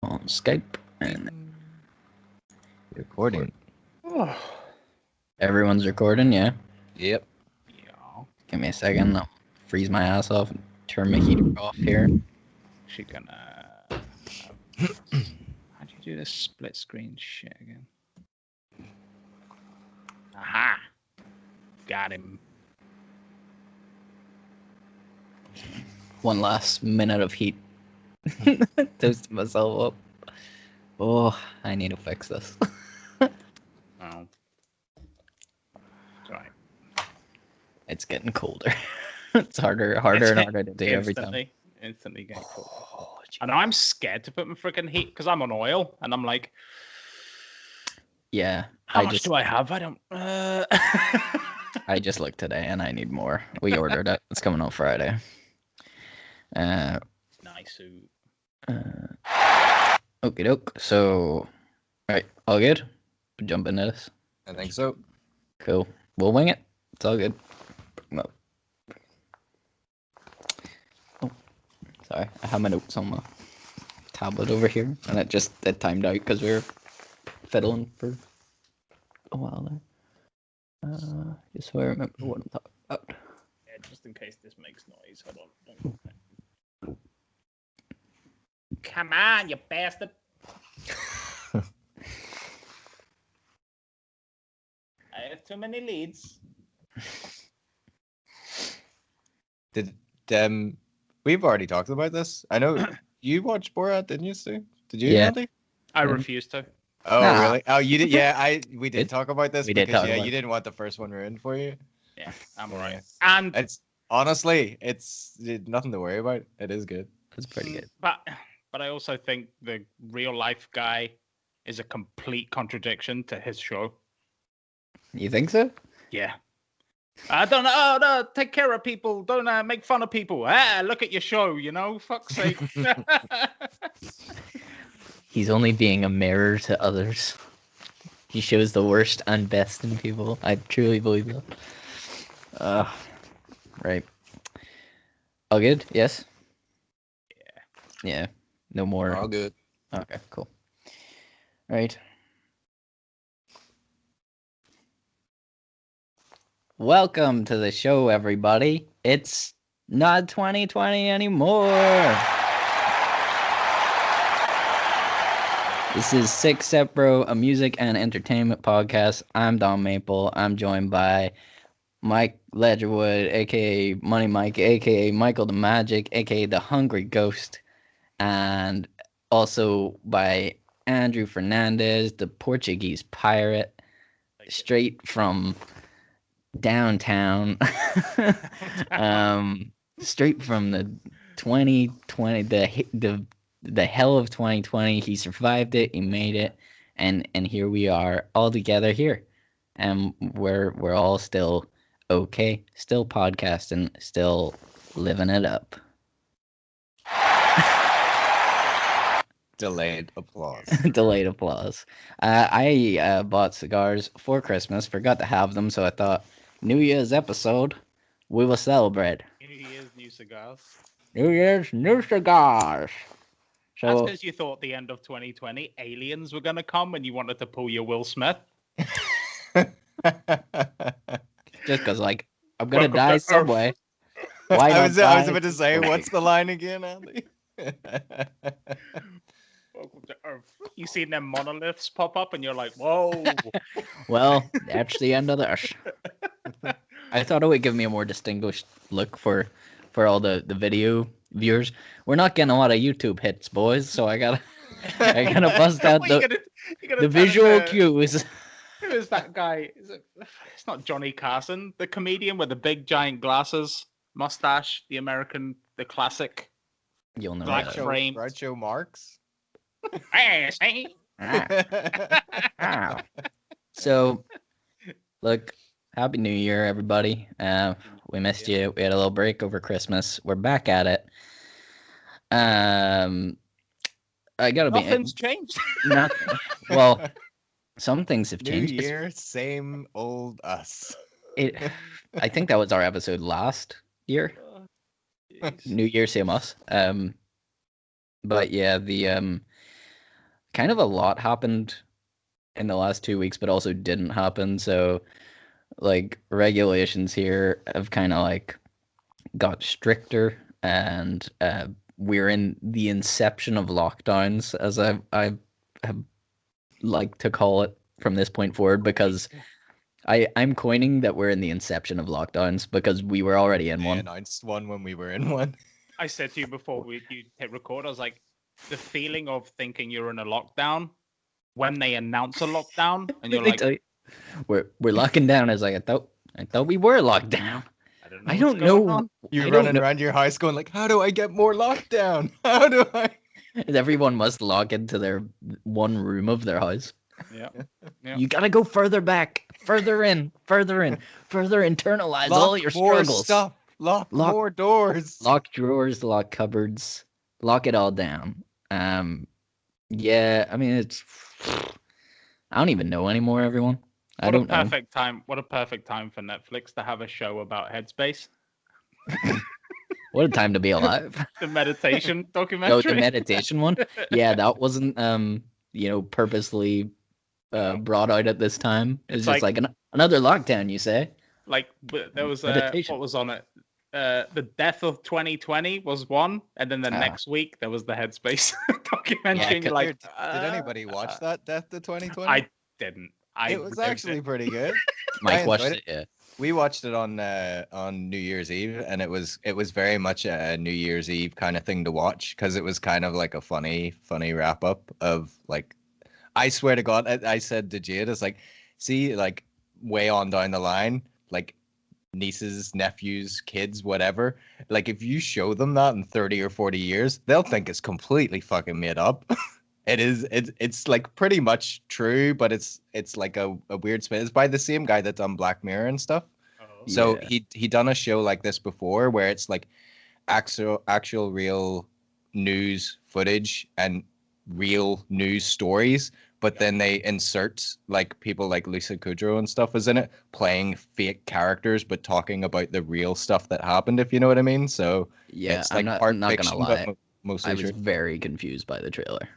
on Skype and Recording. everyone's recording, yeah. Yep. Yeah. Give me a second, I'll freeze my ass off and turn my heater off here. She gonna. How do you do this split screen shit again? Aha! Got him. One last minute of heat. Toasted myself up. Oh, I need to fix this. Oh. Right. It's getting colder. It's harder and harder to do every time. Instantly getting cold. Oh, And I'm scared to put my freaking heat because I'm on oil, and I'm like, yeah. how much do I have? I don't. I just looked today and I need more. We ordered it. It's coming on Friday. Nice. Okie doke. So, alright, all good? We'll jump into this. I think so. Cool. We'll wing it. It's all good. No. Oh, sorry. I have my notes on my tablet over here, and it timed out because we were fiddling for a while there. Just so I remember what I'm talking about. Yeah, just in case this makes noise. Hold on. Come on, you bastard. I have too many leads. Did we've already talked about this? I know you watched Borat, didn't you, Stu? Did you, Yeah. Andy? I refuse to. Oh, Nah. really? Oh, you did? Yeah, we did Did- talk about this we did because talk about you it. didn't want the first one ruined for you. Yeah, I'm Yeah. alright. And It's honestly, it's nothing to worry about. It is good. It's pretty good. But I also think the real life guy is a complete contradiction to his show. You think so? Yeah. Don't no, take care of people. Don't make fun of people. Look at your show. Fuck's sake. He's only being a mirror to others. He shows the worst and best in people. I truly believe that. Right. All good? Yes? Yeah. No more. All good. Okay, cool. Right. Welcome to the show, everybody. It's not 2020 anymore. This is Six Step Bro, a music and entertainment podcast. I'm Don Maple. I'm joined by Mike Ledgerwood, aka Money Mike, aka Michael the Magic, aka the Hungry Ghost, and also by Andrew Fernandez, the Portuguese pirate, straight from downtown, straight from the 2020, the hell of 2020. He survived it. He made it, and here we are all together here, and we're all still okay, still podcasting, still living it up. Delayed applause. Delayed applause. I bought cigars for Christmas, forgot to have them, so I thought New Year's episode, we will celebrate. New Year's, new cigars. New Year's, new cigars. That's So because you thought the end of 2020 aliens were going to come and you wanted to pull your Will Smith. just because, like, I'm gonna Welcome die to some Earth. way. Why I was not die about to say, some what's way? the line again, Andy? Welcome to Earth. You seen them monoliths pop up and you're like, whoa. Well, that's the end of this. I thought it would give me a more distinguished look for all the video viewers. We're not getting a lot of YouTube hits, boys, so I gotta bust out What, you the gonna tell visual him cues. Who is that guy? It's not Johnny Carson, the comedian with the big giant glasses, mustache, the classic. You'll know Black that. frame. Groucho Marx. Hey, see? Ah. So, look, Happy New Year, everybody. We missed you. We had a little break over Christmas. We're back at it. I gotta Nothing's changed. nothing. Well, some things have New changed. year, same old us. I think that was our episode last year. Jeez. New Year, same us. But yeah, kind of a lot happened in the last 2 weeks, but also didn't happen. So like regulations here have kind of like got stricter, and we're in the inception of lockdowns, as I have like to call it from this point forward, because I'm coining that we're in the inception of lockdowns because we were already in They one. announced one when we were in one. I said to you before you hit record, I was like, the feeling of thinking you're in a lockdown when they announce a lockdown and you're Let me like, tell you, we're locking down. As like I thought we were locked down. I don't know. I don't know. You're I don't running know. around your house going like, how do I get more lockdown? How do I? Everyone must log into their one room of their house. Yeah. Yeah. You gotta go further back, further in, further internalize all your more struggles. stuff. Lock more doors. Lock drawers, lock cupboards, lock it all down. Yeah, I mean it's. I don't even know anymore, everyone. I don't know. What a perfect time for Netflix to have a show about Headspace. What a time to be alive. The meditation Oh, documentary. the meditation one. Yeah, that wasn't purposely brought out at this time. It's just like another lockdown, you say? Like there was Meditation. what was on it? The death of 2020 was one, and then the next week there was the Headspace documentary. Yeah, and you're like, did anybody watch that Death to 2020? I didn't. It was actually pretty good. Mike watched it. Yeah. We watched it on New Year's Eve, and it was very much a New Year's Eve kind of thing to watch because it was kind of like a funny wrap up of like, I swear to God, I said to Jade, it's like, see, like way on down the line, like nieces, nephews, kids, whatever, like if you show them that in 30 or 40 years, they'll think it's completely fucking made up. It's like pretty much true, but it's like a weird spin. It's by the same guy that done Black Mirror and stuff. So he done a show like this before where it's like actual real news footage and real news stories, but then they insert like people like Lisa Kudrow and stuff is in it playing fake characters but talking about the real stuff that happened, if you know what I mean. So yeah, it's like I'm not fiction, gonna lie. but mostly I was true. very confused by the trailer.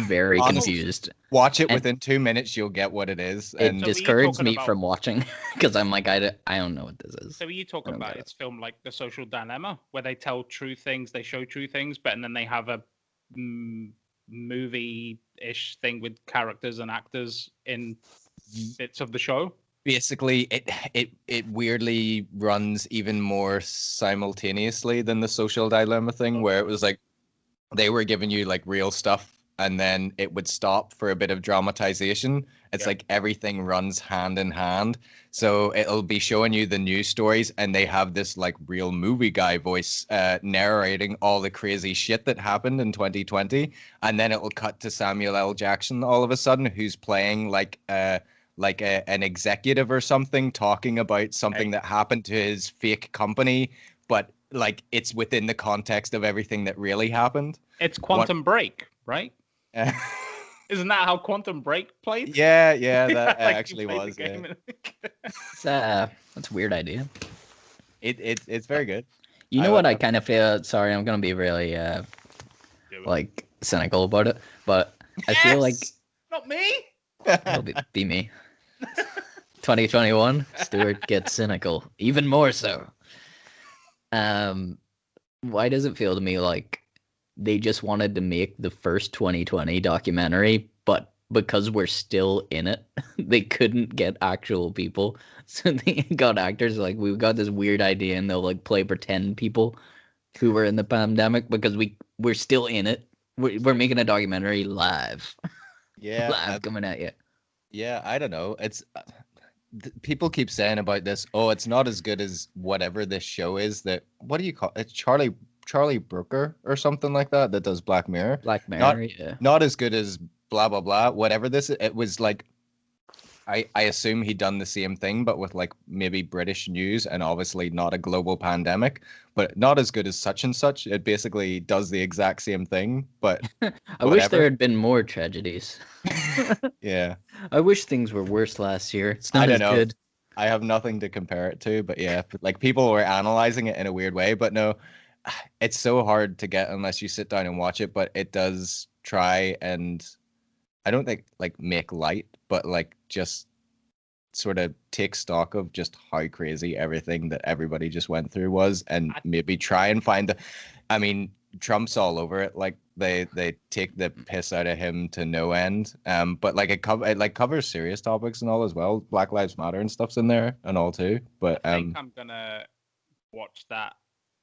Very Honestly, confused. Watch it within 2 minutes, you'll get what it is. It And So were you discouraged talking me about- from watching because I'm like, I don't know what this is. So are you talking I don't about get it's filmed like The Social Dilemma, where they tell true things, they show true things, but and then they have a movie-ish thing with characters and actors in bits of the show? basically, it weirdly runs even more simultaneously than the Social Dilemma thing, where it was like they were giving you like real stuff and then it would stop for a bit of dramatization. It's like everything runs hand in hand. So it'll be showing you the news stories and they have this like real movie guy voice narrating all the crazy shit that happened in 2020. And then it will cut to Samuel L. Jackson all of a sudden, who's playing like an executive or something, talking about something that happened to his fake company, but like it's within the context of everything that really happened. It's Quantum Break, right? Isn't that how Quantum Break played? Yeah, that Like, you actually played the was. game Yeah. That's a weird idea. It's very good. You know what I kind of feel? Sorry, I'm gonna be really like cynical about it, but I feel like Not me. it'll be me. 2021, Stuart gets cynical, even more so. Why does it feel to me like they just wanted to make the first 2020 documentary, but because we're still in it, they couldn't get actual people, so they got actors like, we've got this weird idea, and they'll like play pretend people who were in the pandemic because we're still in it. We're making a documentary live. Yeah, live coming at you. Yeah, I don't know. It's people keep saying about this. Oh, it's not as good as whatever this show is. That what do you call it? It's Charlie Brooker or something like that does Black Mirror. Black Mirror, yeah. Not as good as blah blah blah. Whatever this, it was like. I assume he'd done the same thing, but with like maybe British news and obviously not a global pandemic, but not as good as such and such. It basically does the exact same thing, but I wish there had been more tragedies. Yeah. I wish things were worse last year. It's I not don't as know. good. I have nothing to compare it to, but yeah, like people were analyzing it in a weird way, but no, it's so hard to get unless you sit down and watch it, but it does try and I don't think like make light, but like just sort of take stock of just how crazy everything that everybody just went through was, and maybe try and find the. I mean, Trump's all over it. Like they take the piss out of him to no end. But like it like covers serious topics and all as well. Black Lives Matter and stuff's in there and all too. But I think I'm gonna watch that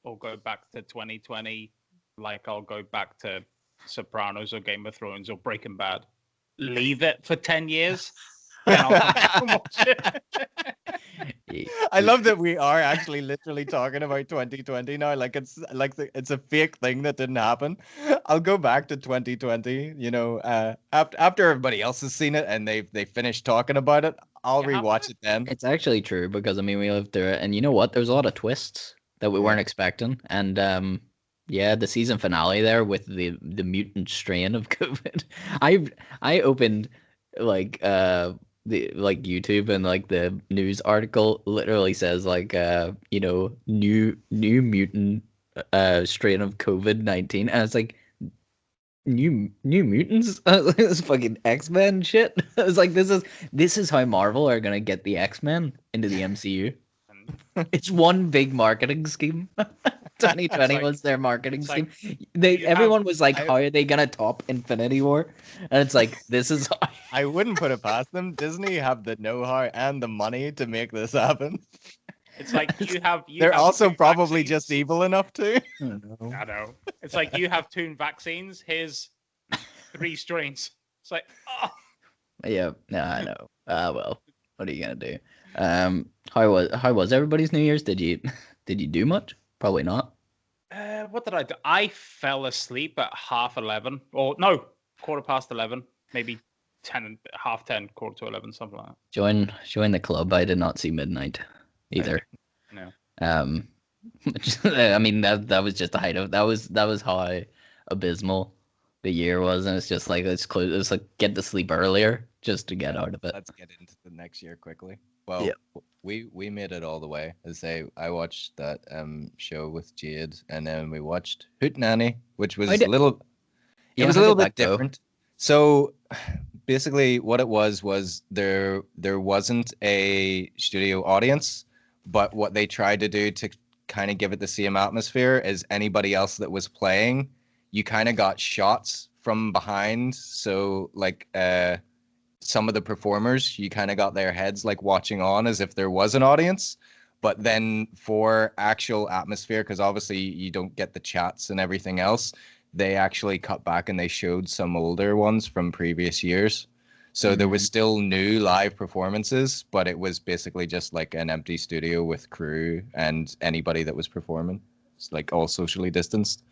or go back to 2020. Like I'll go back to Sopranos or Game of Thrones or Breaking Bad. Leave it for 10 years. Then I'll come back and watch it. I love that we are actually literally talking about 2020 now. Like it's it's a fake thing that didn't happen. I'll go back to 2020. You know, after everybody else has seen it and they finished talking about it, I'll rewatch it then. It's actually true because I mean we lived through it, and you know what? There's a lot of twists that we weren't expecting, and yeah, the season finale there with the mutant strain of COVID. I opened like the like YouTube, and like the news article literally says like you know, new mutant strain of COVID-19, and it's like new mutants. This fucking X-Men shit. I was like, this is how Marvel are gonna get the X-Men into the MCU. It's one big marketing scheme. 2020 like, was their marketing scheme. like, Everyone was like, how are they gonna top Infinity War? And it's like, this is how... I wouldn't put it past them. Disney have the know-how and the money to make this happen. It's like They're have also two probably vaccines. just evil enough to. I know. It's like you have 2 vaccines. Here's 3 strains. It's like, oh. Yeah, no, I know. Well, what are you gonna do? How was everybody's New Year's? Did you do much? Probably not. What did I do? I fell asleep at 11:30, or no, 11:15, maybe 10, 10:30, 11:45, something like that. Join the club. I did not see midnight either. No. I mean that was just the height of that was how abysmal the year was, and it's just like let's like get to sleep earlier just to get out of it. Let's get into the next year quickly. Well, we made it all the way. I watched that show with Jade, and then we watched Hootenanny, which was a little bit different. So basically, what it was there wasn't a studio audience, but what they tried to do to kind of give it the same atmosphere as anybody else that was playing, you kind of got shots from behind. So like some of the performers, you kind of got their heads like watching on as if there was an audience. But then for actual atmosphere, because obviously you don't get the chats and everything else, they actually cut back and they showed some older ones from previous years. So there was still new live performances, but it was basically just like an empty studio with crew and anybody that was performing. It's like all socially distanced.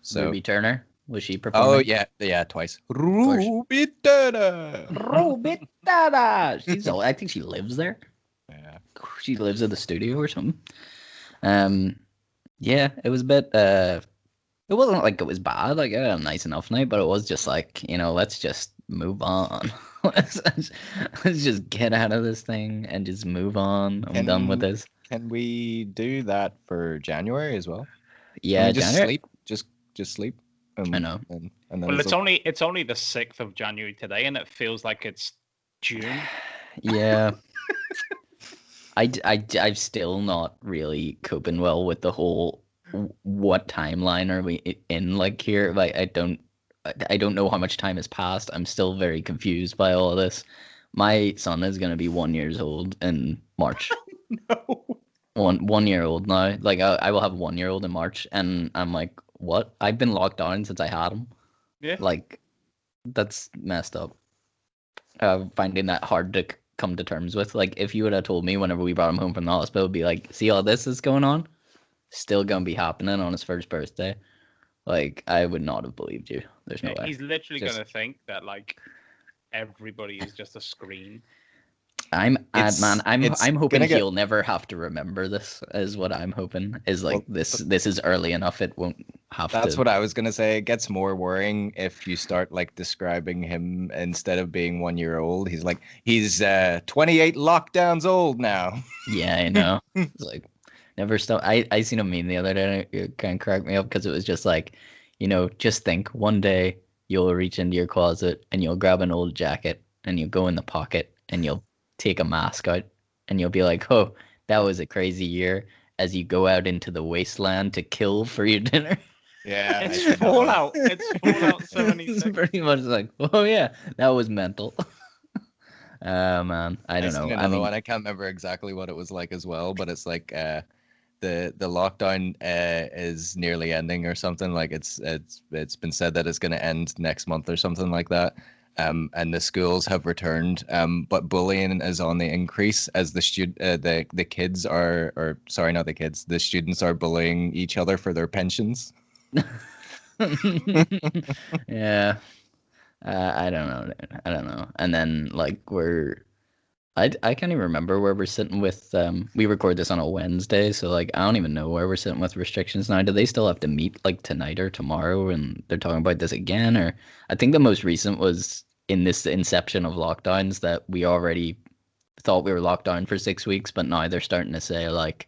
So Ruby Turner, was she performing? oh yeah, twice. Ruby Turner. Ruby Turner. I think she lives there. Yeah. She lives in the studio or something. Yeah, it was a bit it wasn't like it was bad, like I had a nice enough night, but it was just like, you know, let's just move on. let's just get out of this thing and just move on. I'm done with this. Can we do that for January as well? Yeah, just January? sleep. Just sleep. I know. And then Well, it's only the 6th of January today, and it feels like it's June. Yeah. I'm still not really coping well with the whole what timeline are we in, like here. Like I don't know how much time has passed. I'm still very confused by all of this. My son is gonna be 1 year old in March. No. 1 year old now. Like I will have a 1 year old in March, and I'm like, what? I've been locked down since I had him. Yeah. Like that's messed up. Finding that hard to come to terms with. Like if you would have told me whenever we brought him home from the hospital, be like, see all this is going on, still gonna be happening on his first birthday. Like I would not have believed you. There's no way. He's literally gonna think that like everybody is just a screen. I'm hoping get... he'll never have to remember this. Is what I'm hoping. Is like this is early enough. It won't have to. That's what I was gonna say. It gets more worrying if you start like describing him instead of being 1 year old. He's 28 lockdowns old now. Yeah, I know. It's like never stop. I seen a meme the other day. And it kind of cracked me up because it was just like, you know, just think one day you'll reach into your closet and you'll grab an old jacket and you'll go in the pocket and you'll take a mask out and you'll be like, oh, that was a crazy year, as you go out into the wasteland to kill for your dinner. Yeah, I It's see that one. Fallout. It's Fallout It's 76. pretty much like, oh yeah, that was mental. Man, I don't I've seen know. I another mean, one. I can't remember exactly what it was like as well, but it's like the lockdown is nearly ending or something. Like it's been said that it's going to end next month or something like that. And the schools have returned. But bullying is on the increase as the kids are, or sorry, not the kids, the students are bullying each other for their pensions. yeah, I don't know. I don't know. And then like I can't even remember where we're sitting with. We record this on a Wednesday, so like I don't even know where we're sitting with restrictions now. Do they still have to meet like tonight or tomorrow, and they're talking about this again? Or I think the most recent was in this inception of lockdowns that we already thought we were locked down for 6 weeks, but now they're starting to say like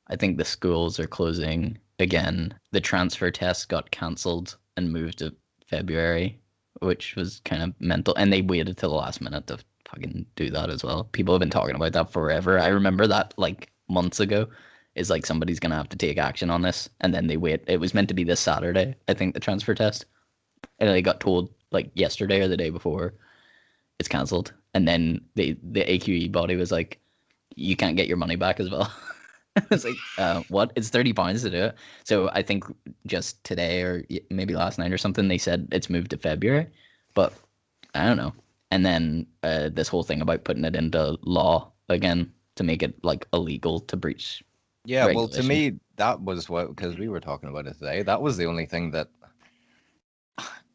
I think the schools are closing again. The transfer test got cancelled and moved to February, which was kind of mental. And they waited till the last minute to fucking do that as well. People have been talking about that forever. I remember that like months ago. Is like somebody's gonna have to take action on this, and then they wait. It was meant to be this Saturday, I think, the transfer test, and they got told like yesterday or the day before it's cancelled, and then the AQE body was like, you can't get your money back as well. I was like, what? It's £30 to do it. So I think just today or maybe last night or something, they said it's moved to February, but I don't know. And then this whole thing about putting it into law again to make it like illegal to breach Yeah, well, to regulation. me, that was what, because we were talking about it today. That was the only thing that,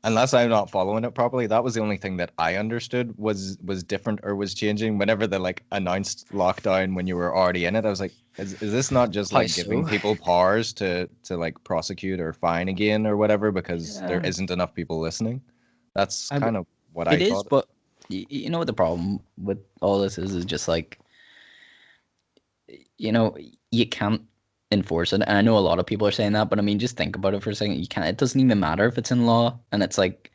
unless I'm not following it properly, that was the only thing that I understood was different or was changing. Whenever they like announced lockdown when you were already in it, I was like, is this not just How like giving so? people powers to like prosecute or fine again or whatever because there Yeah, isn't enough people listening? That's I, kind of what I it is, thought. but you know what the problem with all this is just like, you know, you can't enforce it. And I know a lot of people are saying that, but I mean, just think about it for a second. You can't. It doesn't even matter if it's in law. And it's like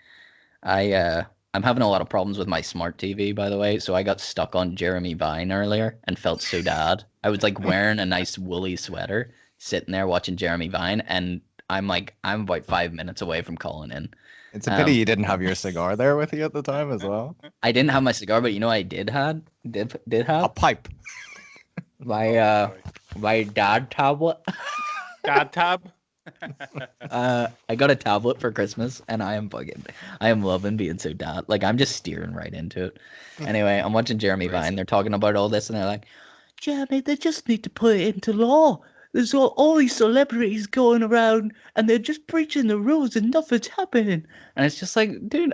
I I'm having a lot of problems with my smart TV, by the way. So I got stuck on Jeremy Vine earlier and felt so bad. I was like wearing a nice woolly sweater, sitting there watching Jeremy Vine, and I'm about 5 minutes away from calling in. It's a pity Um, you didn't have your cigar there with you at the time as well. I didn't have my cigar, but you know what I did A have pipe. my Oh, boy. my dad tablet. Dad tab. I got a tablet for Christmas, and I am loving being so dad. Like I'm just steering right into it. Anyway, I'm watching Jeremy Embrace Vine. it. They're talking about all this, and they're like, Jeremy, they just need to put it into law. There's all these celebrities going around, and they're just breaching the rules, and nothing's happening. And it's just like, dude,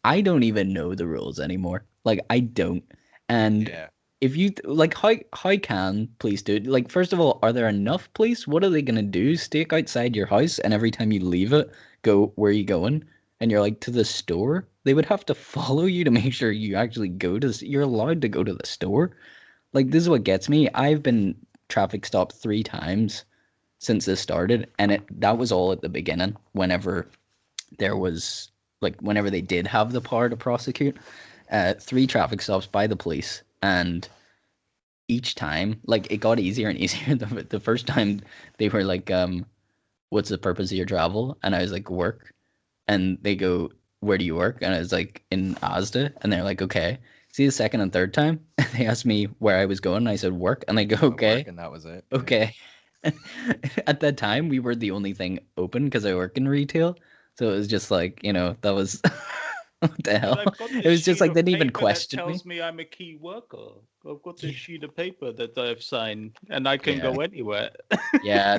I don't even know the rules anymore. Like I don't. And Yeah. if you like how can police do it? Like first of all, are there enough police? What are they gonna do? Stake outside your house and every time you leave it, go where are you going? And you're like to the store? They would have to follow you to make sure you actually go to you're allowed to go to the store. Like this is what gets me. I've been traffic stopped 3 times since this started, and that was all at the beginning, whenever there was whenever they did have the power to prosecute. 3 traffic stops by the police, and each time, like it got easier and easier. The first time they were like, "What's the purpose of your travel?" And I was like, "Work." And they go, "Where do you work?" And I was like, "In Asda." And they're like, "Okay." See, the second and third time, they asked me where I was going. And I said, "Work." And they go, At work, "Okay, and that was it. Yeah. okay." At that time, we were the only thing open because I work in retail. So it was just like, that was what the But hell? I've got It this was just sheet like of they didn't even paper that question me. tells me I'm a key worker. I've got this Yeah. sheet of paper that I've signed, and I can Yeah. go anywhere. Yeah,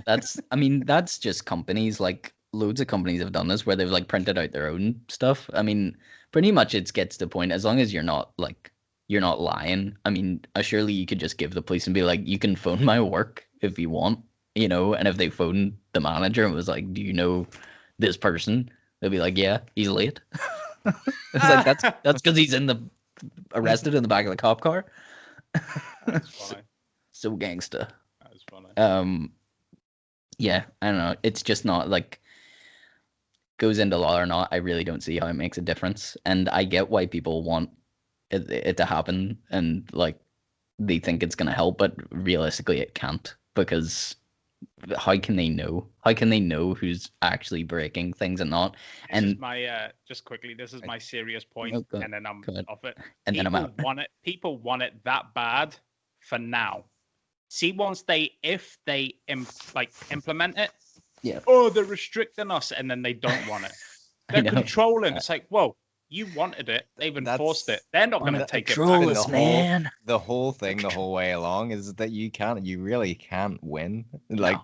I mean, that's just companies. Like loads of companies have done this where they've like printed out their own stuff. I mean, pretty much it gets to the point as long as you're not lying. I mean, surely you could just give the police and be like, you can phone my work if you want, and if they phoned the manager and was like, do you know this person? They'll be like, yeah, he's late. It's like that's because he's arrested in the back of the cop car. That's so, funny. so gangsta. That's funny. Yeah, I don't know. It's just not like goes into law or not, I really don't see how it makes a difference. And I get why people want it to happen, and like they think it's gonna help, but realistically, it can't, because how can they know? How can they know who's actually breaking things and not? This is And my just quickly. This is my serious point, no, go, and then I'm go ahead. off it. And then I'm People out. want it. People want it that bad for now. See, once if they implement it, Yeah. oh, they're restricting us, and then they don't want it. I They're know. controlling. It's like, whoa, you wanted it. They've enforced it. They're not going to take it control back. us, the man. whole thing the whole way along is that you really can't win. Like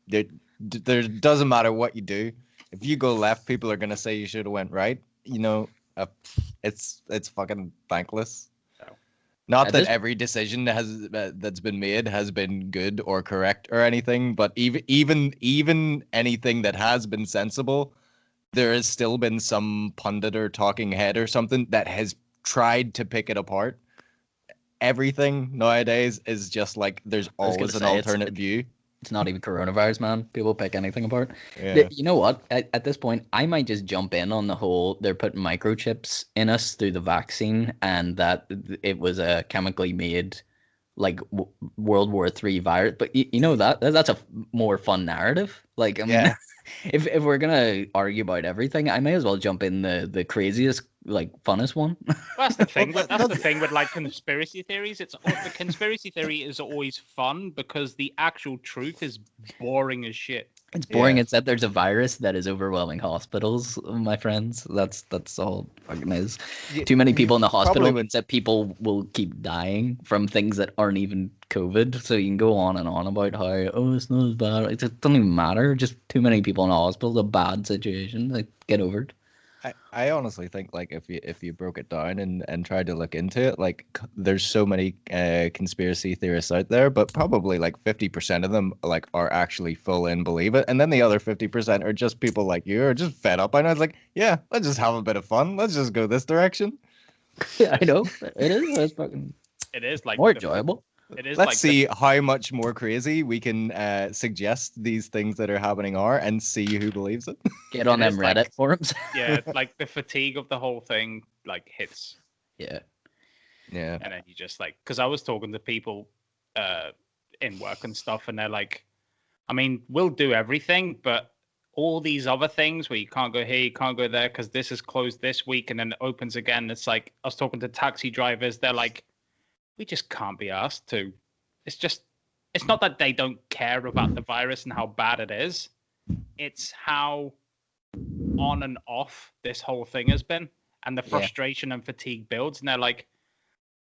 No. there doesn't matter what you do. If you go left, people are gonna say you should have went right. It's fucking thankless. No. Not that every decision that's been made has been good or correct or anything, but even anything that has been sensible, there has still been some pundit or talking head or something that has tried to pick it apart. Everything nowadays is just like there's always an alternate view. It's not even coronavirus, man. People pick anything apart. Yeah. You know what? At this point, I might just jump in on the whole they're putting microchips in us through the vaccine, and that it was a chemically made, like, World War III virus. But you know that's a more fun narrative. Like, I mean, Yeah. if we're gonna argue about everything, I may as well jump in the craziest, like, funnest one. That's the thing. That's the thing with like conspiracy theories. The conspiracy theory is always fun because the actual truth is boring as shit. It's boring. Yeah. It's that there's a virus that is overwhelming hospitals, my friends. That's all fucking is. Too many people in the hospital means that people will keep dying from things that aren't even COVID. So you can go on and on about how, oh, it's not as bad. It doesn't even matter. Just too many people in the hospital. It's a bad situation. Like, get over it. I honestly think, like, if you broke it down and tried to look into it, like, there's so many conspiracy theorists out there, but probably like 50% of them like are actually full in believe it, and then the other 50% are just people like you are just fed up. And I was like, yeah, let's just have a bit of fun. Let's just go this direction. Yeah, I know. It is. It's fucking. It is like more enjoyable. It is. Let's like see how much more crazy we can suggest these things that are happening are, and see who believes it. Get on them like, Reddit forums. Yeah, like the fatigue of the whole thing like hits. Yeah. And then you just like, because I was talking to people in work and stuff, and they're like, I mean, we'll do everything, but all these other things where you can't go here, you can't go there because this is closed this week and then it opens again. It's like, I was talking to taxi drivers, they're like, we just can't be asked to. It's not that they don't care about the virus and how bad it is. It's how on and off this whole thing has been, and the frustration and fatigue builds. And they're like,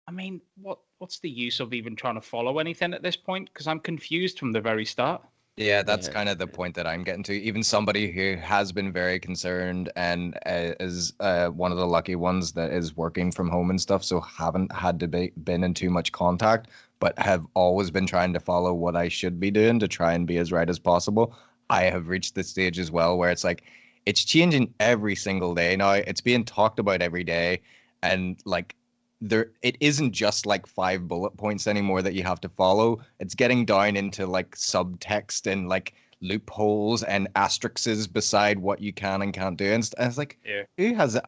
I mean, what's the use of even trying to follow anything at this point? Because I'm confused from the very start. Yeah, that's kind of the point that I'm getting to. Even somebody who has been very concerned and is one of the lucky ones that is working from home and stuff, so haven't had to been in too much contact, but have always been trying to follow what I should be doing to try and be as right as possible. I have reached the stage as well where it's like, it's changing every single day now. It's being talked about every day, and like, it isn't just like 5 bullet points anymore that you have to follow. It's getting down into like subtext and like loopholes and asterisks beside what you can and can't do. And it's like, who has it?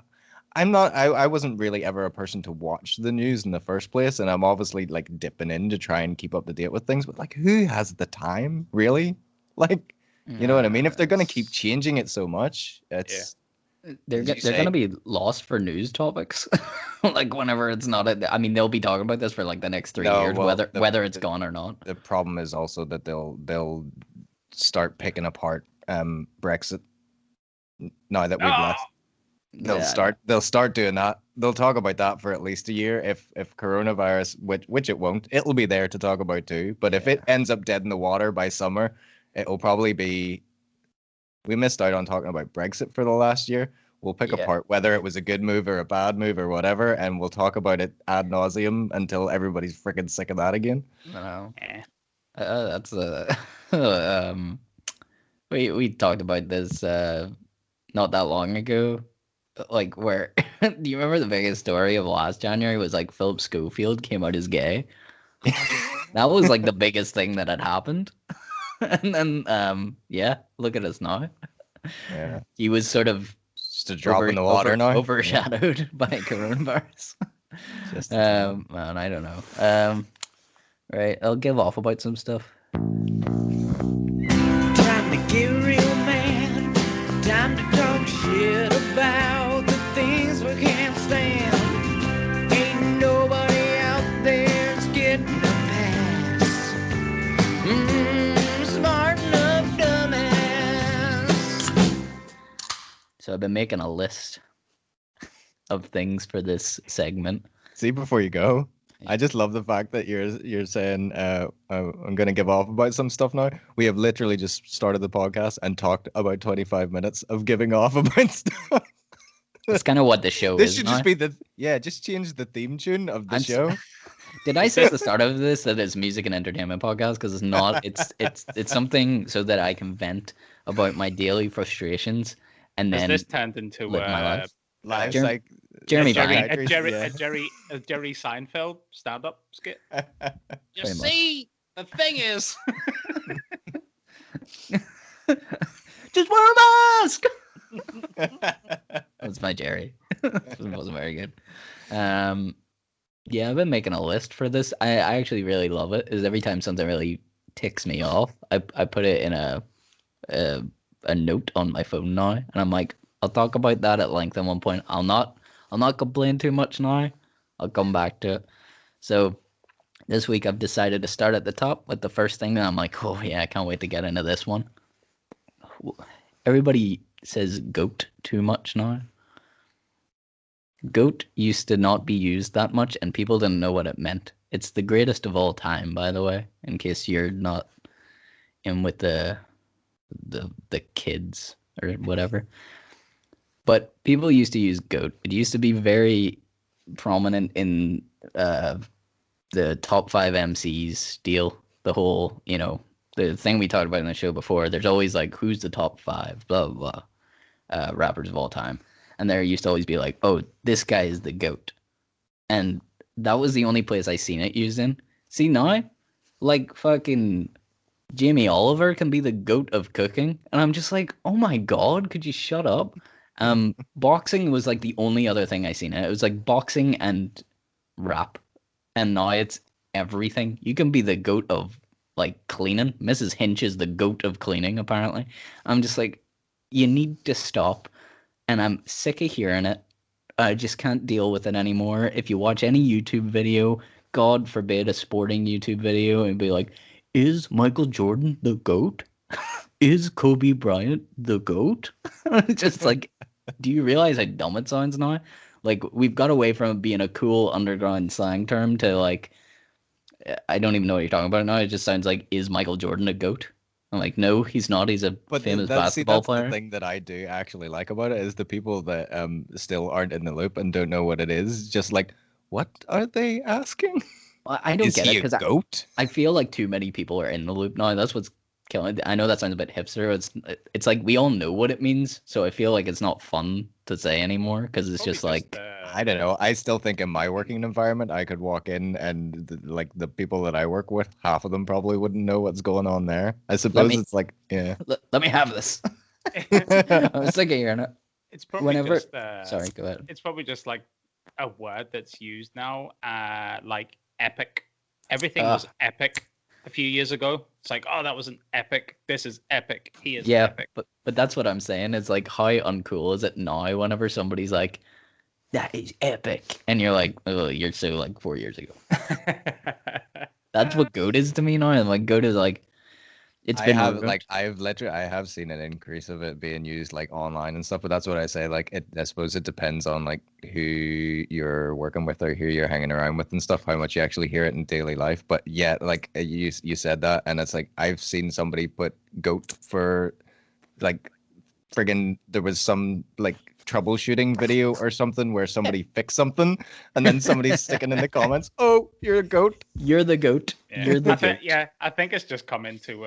I wasn't really ever a person to watch the news in the first place, and I'm obviously like dipping in to try and keep up to date with things, but like, who has the time, really? Like, you know what I mean? If they're going to keep changing it so much, it's... They're going to be lost for news topics. Like, whenever it's not, I mean, they'll be talking about this for like the next 3 years, whether it's gone or not. The problem is also that they'll start picking apart Brexit now that we've left. They'll start doing that. They'll talk about that for at least a year. If coronavirus, which it won't, it'll be there to talk about too. But if it ends up dead in the water by summer, it'll probably be... We missed out on talking about Brexit for the last year. We'll pick apart whether it was a good move or a bad move or whatever, and we'll talk about it ad nauseum until everybody's freaking sick of that again. I know. That's we talked about this not that long ago. Like, where do you remember the biggest story of last January was like Philip Schofield came out as gay? That was like the biggest thing that had happened. And then look at us now. Yeah. He was sort of Just a drop in the water now. overshadowed by coronavirus. Just a drop. Man, I don't know. Right, I'll give off about some stuff. Time to get real, man. Time to talk shit about the things we can't stand. Ain't nobody out there's getting a pass. Smart enough, dumbass. So I've been making a list of things for this segment. See, before you go, I just love the fact that you're saying I'm going to give off about some stuff now. We have literally just started the podcast and talked about 25 minutes of giving off about stuff. That's kind of what the show This is. should now. just be just change the theme tune of the show. Did I say at the start of this that it's music and entertainment podcast? Because it's not. It's something so that I can vent about my daily frustrations and Has then this turned into live my life. Life's Jer- like Jeremy Jerry, Vine. a Jerry, Yeah. a Jerry Seinfeld stand-up skit? You Pretty much. see, the thing is, Just wear a mask. That's my Jerry. It wasn't very good. Yeah, I've been making a list for this. I actually really love it. Is every time something really ticks me off, I put it in a note on my phone now, and I'm like, I'll talk about that at length at one point. I'll not complain too much now. I'll come back to it. So this week I've decided to start at the top with the first thing, and I'm like, oh yeah, I can't wait to get into this one. Everybody says goat too much now. Goat used to not be used that much, and people didn't know what it meant. It's the greatest of all time, by the way, in case you're not in with the kids or whatever. But people used to use goat. It used to be very prominent in the top 5 MCs deal. The whole, the thing we talked about in the show before. There's always like, who's the top 5, blah, blah, blah, rappers of all time. And there used to always be like, oh, this guy is the GOAT. And that was the only place I seen it used in. See, now, like fucking Jamie Oliver can be the GOAT of cooking. And I'm just like, oh my God, could you shut up? Boxing was like the only other thing I seen. It was like boxing and rap. And now it's everything. You can be the GOAT of like cleaning. Mrs. Hinch is the GOAT of cleaning, apparently. I'm just like, you need to stop. And I'm sick of hearing it. I just can't deal with it anymore. If you watch any YouTube video, God forbid a sporting YouTube video, and be like, is Michael Jordan the GOAT? Is Kobe Bryant the GOAT? Just like, do you realize how dumb it sounds now? Like, we've got away from it being a cool underground slang term to like, I don't even know what you're talking about now. It just sounds like, is Michael Jordan a GOAT? I'm like, no, he's not. He's a famous basketball player. That's the thing that I do actually like about it is the people that still aren't in the loop and don't know what it is. Just like, what are they asking? I don't get it because GOAT? I feel like too many people are in the loop now. That's what's killing it. I know that sounds a bit hipster. It's like we all know what it means, so I feel like it's not fun to say anymore because it's just like I don't know. I still think in my working environment, I could walk in and the people that I work with, half of them probably wouldn't know what's going on there. I suppose it's like, yeah. Let me have this. I was sick of hearing it. It's probably just sorry, go ahead. It's probably just like a word that's used now, like epic. Everything was epic a few years ago. It's like, oh, that was an epic. This is epic. He is epic. But that's what I'm saying. It's like, how uncool is it now whenever somebody's like, that is epic, and you're like, oh, you're so like 4 years ago. That's what GOAT is to me now. And like GOAT is like, I have seen an increase of it being used like online and stuff, but that's what I say. Like, I suppose it depends on like who you're working with or who you're hanging around with and stuff, how much you actually hear it in daily life. But yeah, like you said that, and it's like I've seen somebody put GOAT for like friggin' there was some like troubleshooting video or something where somebody fixed something, and then somebody's sticking in the comments, "Oh, you're a GOAT. You're the GOAT. Yeah. You're the GOAT." I think it's just come into.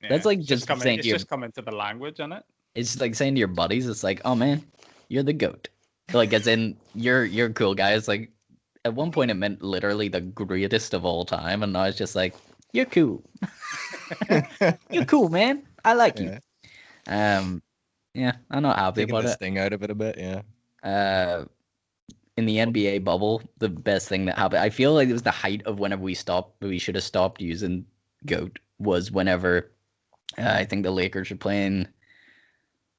That's like just saying it's just come into the language, isn't it? It's like saying to your buddies, it's like, "Oh man, you're the GOAT." Like, as in you're a cool guy. It's like at one point it meant literally the greatest of all time, and now it's just like, you're cool. You're cool, man. I like you. Yeah, I'm not happy Taking about the it. sting out of it a bit, yeah. In the NBA bubble, the best thing that happened, I feel like it was the height of whenever we should have stopped using GOAT, was whenever I think the Lakers were playing.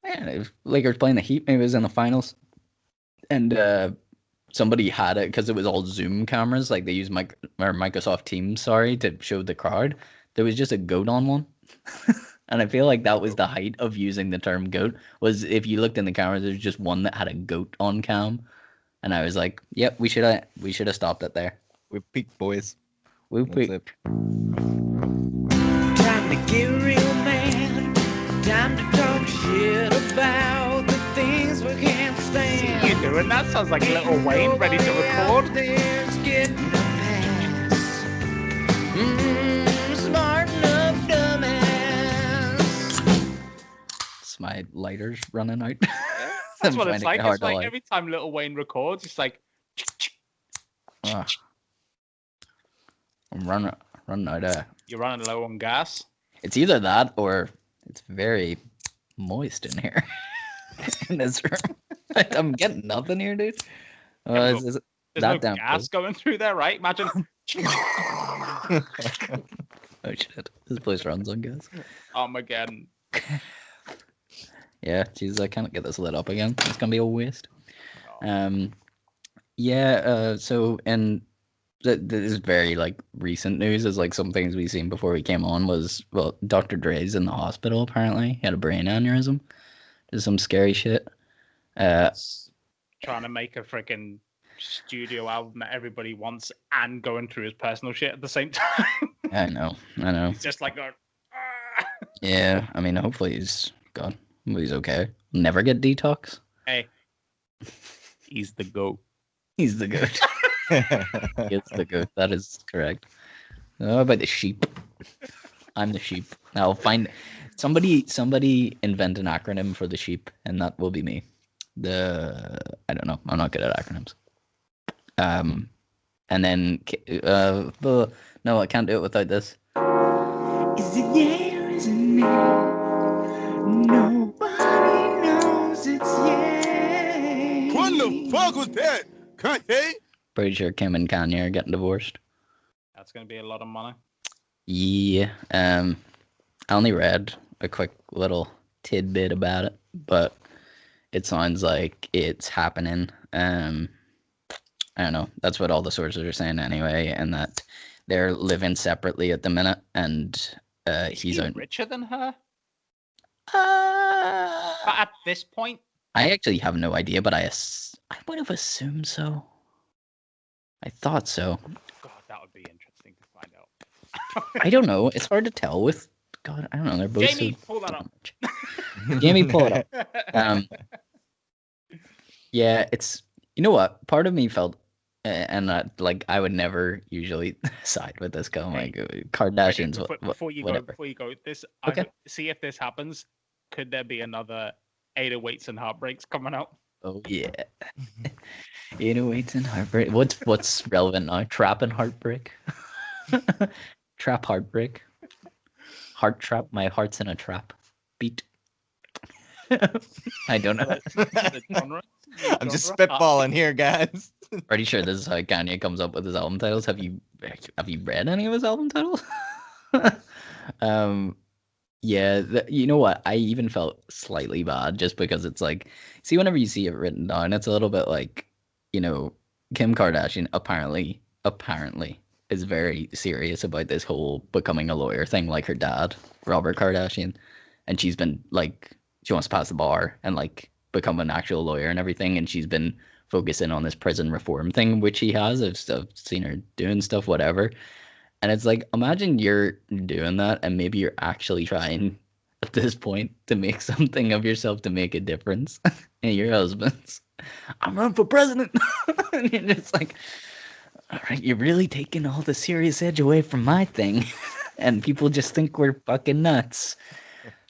Yeah, Lakers playing the Heat. Maybe it was in the finals, and somebody had it because it was all Zoom cameras, like they use Microsoft Teams, sorry, to show the crowd. There was just a goat on one, and I feel like that was the height of using the term goat. Was if you looked in the cameras, there's just one that had a goat on cam, and I was like, "Yep, we should have stopped it there." We peaked, boys. Whoop, That's whoop. it. Time to get real, man. Time to talk shit about the things we can't stand. See you doing that? Sounds like Little Wayne ready to record. There's getting a pass. Smart enough, dumbass. It's my lighters running out. That's I'm what it's finding it like. hard It's to like light. every time Little Wayne records, it's like, Ugh. I'm running out of. you're running low on gas. It's either that or it's very moist in here in this room. I'm getting nothing here, dude. Yeah, Is There's that no damn gas going through there, right? Imagine. Oh shit! This place runs on gas. Armageddon. Yeah, jeez, I can't get this lit up again. It's gonna be a waste. Oh. Yeah. So and this is very like recent news. Is like some things we seen before we came on was, well, Dr. Dre's in the hospital apparently. He had a brain aneurysm. There's some scary shit. Trying to make a freaking studio album that everybody wants and going through his personal shit at the same time. I know. He's just like going, "Ah." Yeah, I mean, hopefully he's gone. He's okay. Never get detox. Hey, he's the GOAT. He's the goat. It's the goat. That is correct. Oh, about the sheep. I'm the sheep. I'll find somebody invent an acronym for the sheep, and that will be me. I don't know. I'm not good at acronyms. And then no, I can't do it without this. Is it yeah or is it nay? Nobody knows it's yeah. What the fuck was that? Kanye? Pretty sure Kim and Kanye are getting divorced. That's going to be a lot of money. Yeah. I only read a quick little tidbit about it, but it sounds like it's happening. I don't know. That's what all the sources are saying anyway, and that they're living separately at the minute, and Is he's he out. richer than her? But I at this point, actually have no idea, but I would have assumed so. I thought so. God, that would be interesting to find out. I don't know. It's hard to tell with. God, I don't know. They're both Jamie, so. pull that up. Jamie, pull it up. Yeah, it's, you know what? Part of me felt, and like I would never usually side with this guy. Like Kardashians, Before you whatever. go, this Okay. see if this happens. Could there be another 808s and Heartbreaks coming out? Oh yeah, 808s and heartbreak. What's relevant now? Trap and heartbreak. Trap heartbreak. Heart trap. My heart's in a trap. Beat. I don't know. The genre? I'm just Genre? spitballing here, guys. Pretty sure this is how Kanye comes up with his album titles. Have you read any of his album titles? Yeah, you know what? I even felt slightly bad just because it's like, see, whenever you see it written down, it's a little bit like, Kim Kardashian apparently is very serious about this whole becoming a lawyer thing, like her dad, Robert Kardashian, and she's been like, she wants to pass the bar and like become an actual lawyer and everything, and she's been focusing on this prison reform thing, which he has. I've seen her doing stuff, whatever. And it's like, imagine you're doing that and maybe you're actually trying at this point to make something of yourself to make a difference. And your husband's, I'm running for president. And you're just like, all right, you're really taking all the serious edge away from my thing. And people just think we're fucking nuts.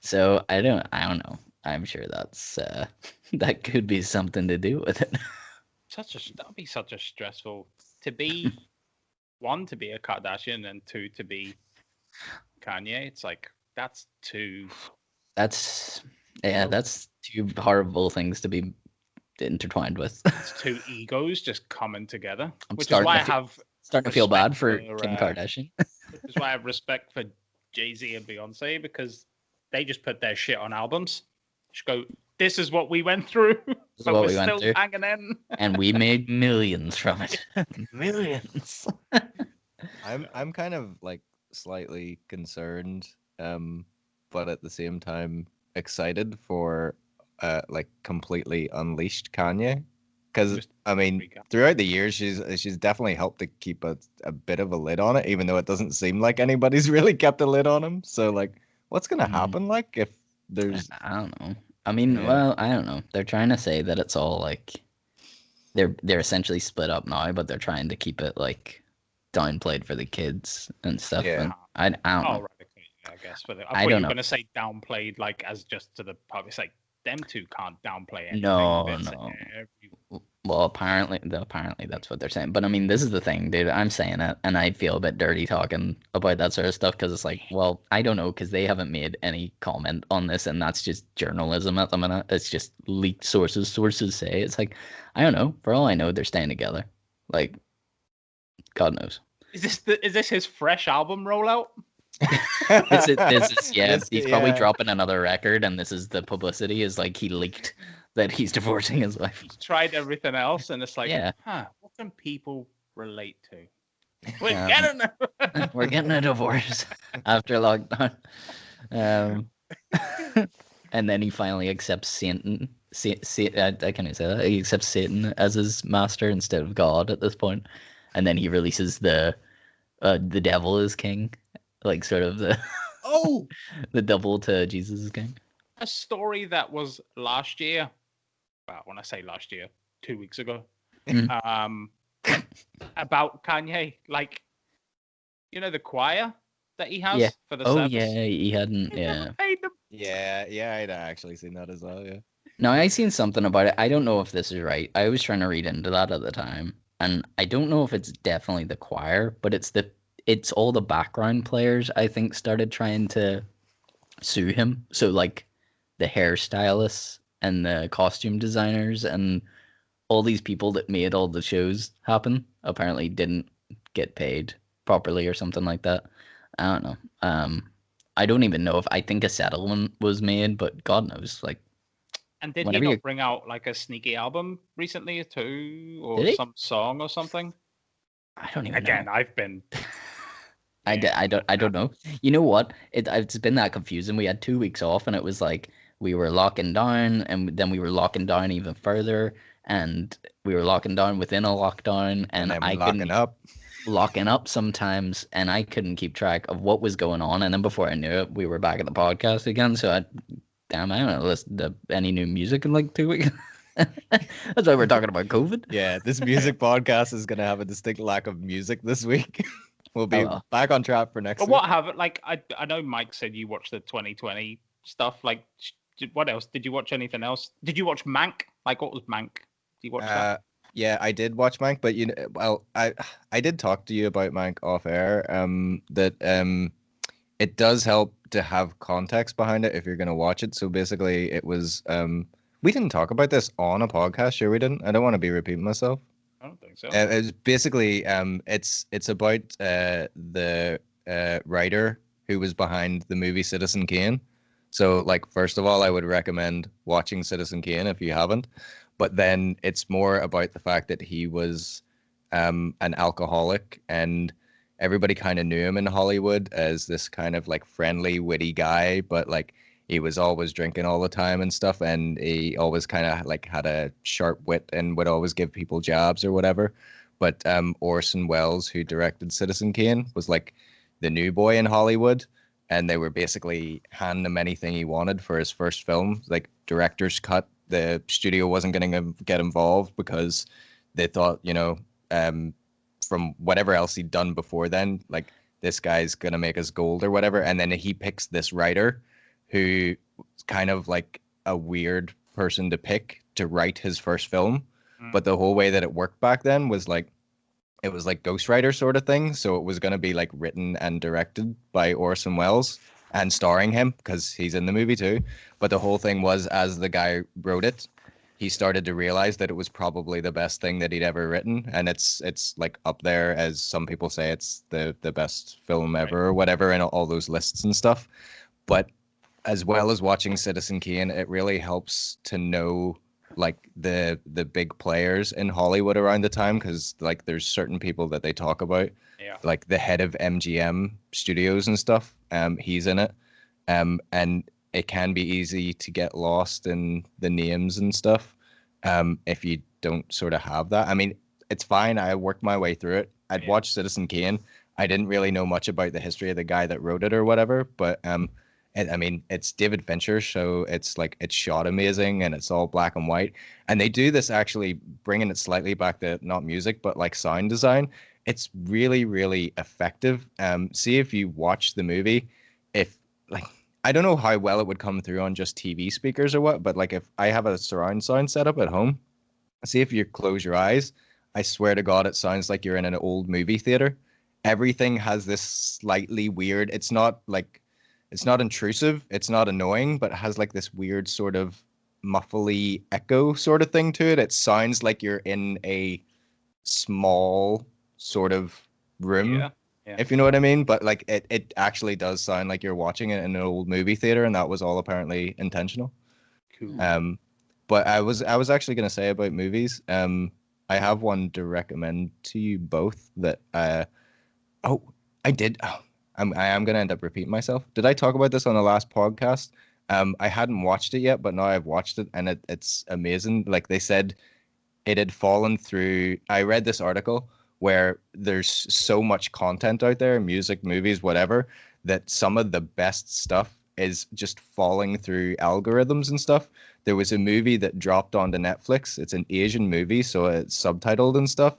So I don't know. I'm sure that's that could be something to do with it. That'd be such a stressful to be. One, to be a Kardashian, and two, to be Kanye. It's like that's two. That's Yeah, So that's two horrible things to be intertwined with. it's two egos just coming together, I'm which is why I have starting to feel respect bad for for, Kim Kardashian. which is why I have respect for Jay-Z and Beyonce, because they just put their shit on albums. Just go, this is what we went through, This is but what we're we went still through. hanging in. And we made millions from it. Millions. I'm kind of like slightly concerned, but at the same time excited for like completely unleashed Kanye. Because Just I mean, recap. throughout the years, she's definitely helped to keep a bit of a lid on it, even though it doesn't seem like anybody's really kept a lid on him. So like, what's gonna Mhm. happen? Like if there's I don't know. I mean, Yeah. well, I don't know. They're trying to say that it's all like they're essentially split up now, but they're trying to keep it like downplayed for the kids and stuff. Yeah. And I don't know. Oh, right, okay, yeah, I guess. But I I thought don't you were know. going to say downplayed, like as just to the public. It's like them two can't downplay anything. No, It's no. every- Well, apparently that's what they're saying. But I mean, this is the thing, dude. I'm saying it, and I feel a bit dirty talking about that sort of stuff because it's like, well, I don't know, because they haven't made any comment on this, and that's just journalism at the minute. It's just leaked sources. Sources say it's like, I don't know. For all I know, they're staying together. Like, God knows. Is this his fresh album rollout? This is yeah. This- He's probably yeah. dropping another record, and this is the publicity. Is like he leaked that he's divorcing his wife. He's tried everything else, and it's like, Yeah. what can people relate to? We're Um, getting there. We're getting a divorce after lockdown. And then he finally accepts Satan. I can't even say that. He accepts Satan as his master instead of God at this point. And then he releases the devil is king, like sort of the Oh, the devil to Jesus is king. A story that was last year. Well, when I say last year, 2 weeks ago. Mhm. About Kanye, like, the choir that he has Yeah. for the Oh service. yeah, he hadn't. He Yeah. never paid them. yeah, I'd actually seen that as well. Yeah. No, I seen something about it. I don't know if this is right. I was trying to read into that at the time, and I don't know if it's definitely the choir, but it's all the background players I think started trying to sue him. So like the hairstylists and the costume designers and all these people that made all the shows happen apparently didn't get paid properly or something like that. I don't know. I don't even know if I think a settlement was made, but God knows, like. And did he Whenever not you- bring out like a sneaky album recently too, or Did he? some song or something? I don't even Again, know. I've been. I don't know. You know what? It's been that confusing. We had 2 weeks off, and it was like we were locking down, and then we were locking down even further, and we were locking down within a lockdown, and then I locking couldn't up. locking up sometimes, and I couldn't keep track of what was going on. And then before I knew it, we were back at the podcast again. So I haven't listened to any new music in like 2 weeks. That's why we're talking about COVID. Yeah, this music podcast is gonna have a distinct lack of music this week. We'll be well. back on track for next But week. what have it like? I know Mike said you watched the 2020 stuff. Like, what else? Did you watch anything else? Did you watch Mank? Like, what was Mank? Did you watch that? Yeah, I did watch Mank, but I did talk to you about Mank off air. That it does help to have context behind it if you're gonna watch it. So basically, it was we didn't talk about this on a podcast, sure we didn't. I don't want to be repeating myself. I don't think so. It's basically it's about the writer who was behind the movie Citizen Kane. So like first of all, I would recommend watching Citizen Kane if you haven't. But then it's more about the fact that he was an alcoholic, and everybody kind of knew him in Hollywood as this kind of like friendly, witty guy, but like he was always drinking all the time and stuff, and he always kind of like had a sharp wit and would always give people jobs or whatever. But Orson Welles, who directed Citizen Kane, was like the new boy in Hollywood, and they were basically handing him anything he wanted for his first film, like director's cut. The studio wasn't going to get involved because they thought, from whatever else he'd done before then, like this guy's going to make us gold or whatever. And then he picks this writer who kind of like a weird person to pick to write his first film. But the whole way that it worked back then was like, it was like ghostwriter sort of thing. So it was going to be like written and directed by Orson Welles. and starring him because he's in the movie too. But the whole thing was, as the guy wrote it, he started to realize that it was probably the best thing that he'd ever written, and it's like up there, as some people say it's the best film ever or whatever in all those lists and stuff. But as well as watching Citizen Kane, it really helps to know like the big players in Hollywood around the time, because like there's certain people that they talk about, Yeah. like the head of MGM Studios and stuff. He's in it, and it can be easy to get lost in the names and stuff, if you don't sort of have that. I mean, it's fine. I worked my way through it. I'd watched Citizen Kane. I didn't really know much about the history of the guy that wrote it or whatever, but I mean, it's David Fincher, so it's like it's shot amazing and it's all black and white. And they do this actually, bringing it slightly back to not music, but like sound design. It's really, really effective. See if you watch the movie, if like I don't know how well it would come through on just TV speakers or what, but like if I have a surround sound set up at home, see if you close your eyes, I swear to God, it sounds like you're in an old movie theater. Everything has this slightly weird. It's not intrusive, it's not annoying, but it has like this weird sort of muffly echo sort of thing to it. It sounds like you're in a small sort of room, Yeah. if you know what I mean. But like it actually does sound like you're watching it in an old movie theater, and that was all apparently intentional. Cool. But I was actually gonna say about movies. I have one to recommend to you both that oh, I did. Oh, I am gonna end up repeating myself. Did I talk about this on the last podcast? I hadn't watched it yet, but now I've watched it, and it's amazing. Like they said, it had fallen through. I read this article where there's so much content out there, music, movies, whatever, that some of the best stuff is just falling through algorithms and stuff. There was a movie that dropped onto Netflix. It's an Asian movie, so it's subtitled and stuff.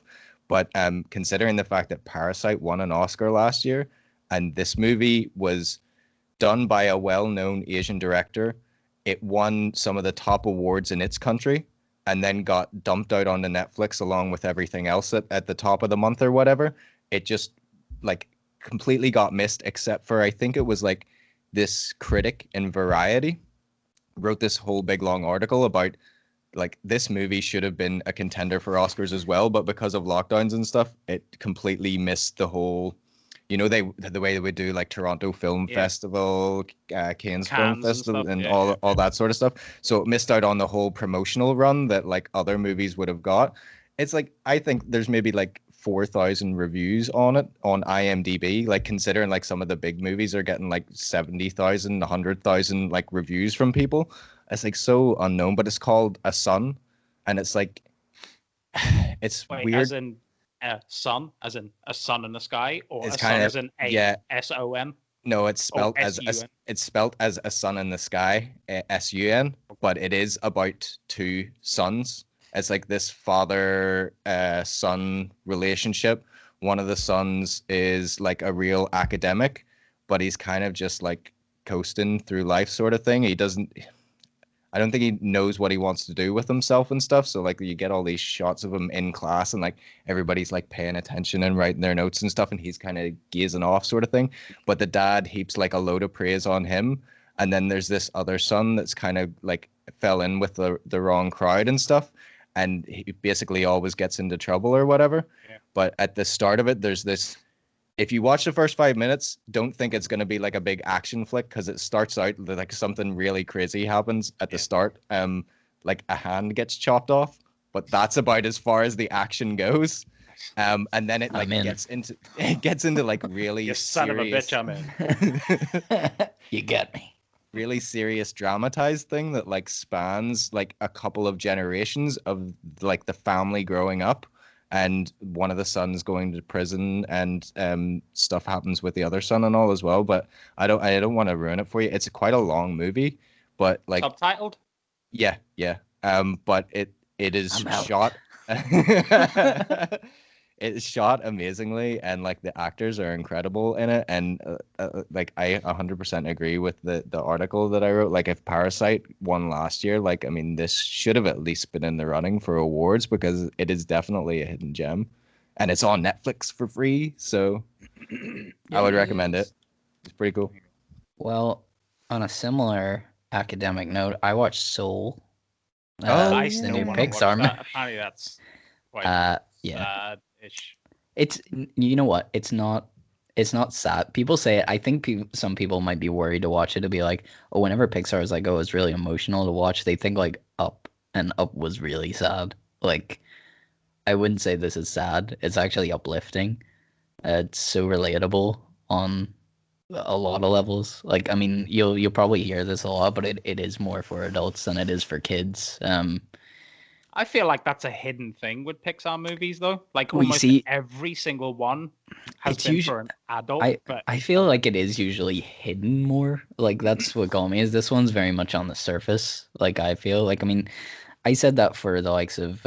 But considering the fact that Parasite won an Oscar last year, and this movie was done by a well-known Asian director, it won some of the top awards in its country, and then got dumped out onto Netflix along with everything else at the top of the month or whatever. It just like completely got missed, except for I think it was like this critic in Variety wrote this whole big long article about like this movie should have been a contender for Oscars as well, but because of lockdowns and stuff, it completely missed the whole. You know, the way they would do like Toronto Film Festival, Cannes Film Festival, and all that sort of stuff. So it missed out on the whole promotional run that like other movies would have got. It's like I think there's maybe like 4,000 reviews on it on IMDb. Like considering like some of the big movies are getting like 70,000, 100,000 like reviews from people. It's like so unknown, but it's called A Sun, and it's like it's Wait, weird. as in sun, as in a sun in the sky, or It's a kind sun of- as in yeah. SON? No, it's spelled as S-U-N. it's spelled as A Sun in the Sky, SUN, but it is about two sons. It's like this father son relationship. One of the sons is like a real academic, but he's kind of just like coasting through life sort of thing. I don't think he knows what he wants to do with himself and stuff. So like you get all these shots of him in class and like everybody's like paying attention and writing their notes and stuff, and he's kind of gazing off sort of thing. But the dad heaps like a load of praise on him. And then there's this other son that's kind of like fell in with the wrong crowd and stuff. And he basically always gets into trouble or whatever. Yeah. But at the start of it, there's this. If you watch the first 5 minutes, don't think it's going to be like a big action flick, because it starts out like something really crazy happens at the start. Like a hand gets chopped off, but that's about as far as the action goes. And then it like gets into like really You son of a bitch, I'm in. You got me. really serious dramatized thing that like spans like a couple of generations of like the family growing up, and one of the sons going to prison, and stuff happens with the other son and all as well. But I don't want to ruin it for you. It's quite a long movie, but like Subtitled? yeah. But it is I'm out. shot. It's shot amazingly, and like the actors are incredible in it. And like I 100% agree with the article that I wrote. Like if Parasite won last year, like I mean, this should have at least been in the running for awards, because it is definitely a hidden gem, and it's on Netflix for free. So I would recommend it. It's pretty cool. Well, on a similar academic note, I watched Soul. Oh, I The still new want to Pixar watch movie. that. Apparently, that's quite Yeah. sad-ish. It's you know what? It's not sad. People say I think some people might be worried to watch it to be like, oh, whenever Pixar is like, oh, it's really emotional to watch, they think like Up, and Up was really sad. Like I wouldn't say this is sad. It's actually uplifting. It's so relatable on a lot of levels. Like I mean, you'll probably hear this a lot, but it is more for adults than it is for kids. I feel like that's a hidden thing with Pixar movies, though. Like We almost see every single one has it's been usually for an adult, I but I feel like it is usually hidden more. Like that's what got me is this one's very much on the surface. Like I feel like I mean I said that for the likes of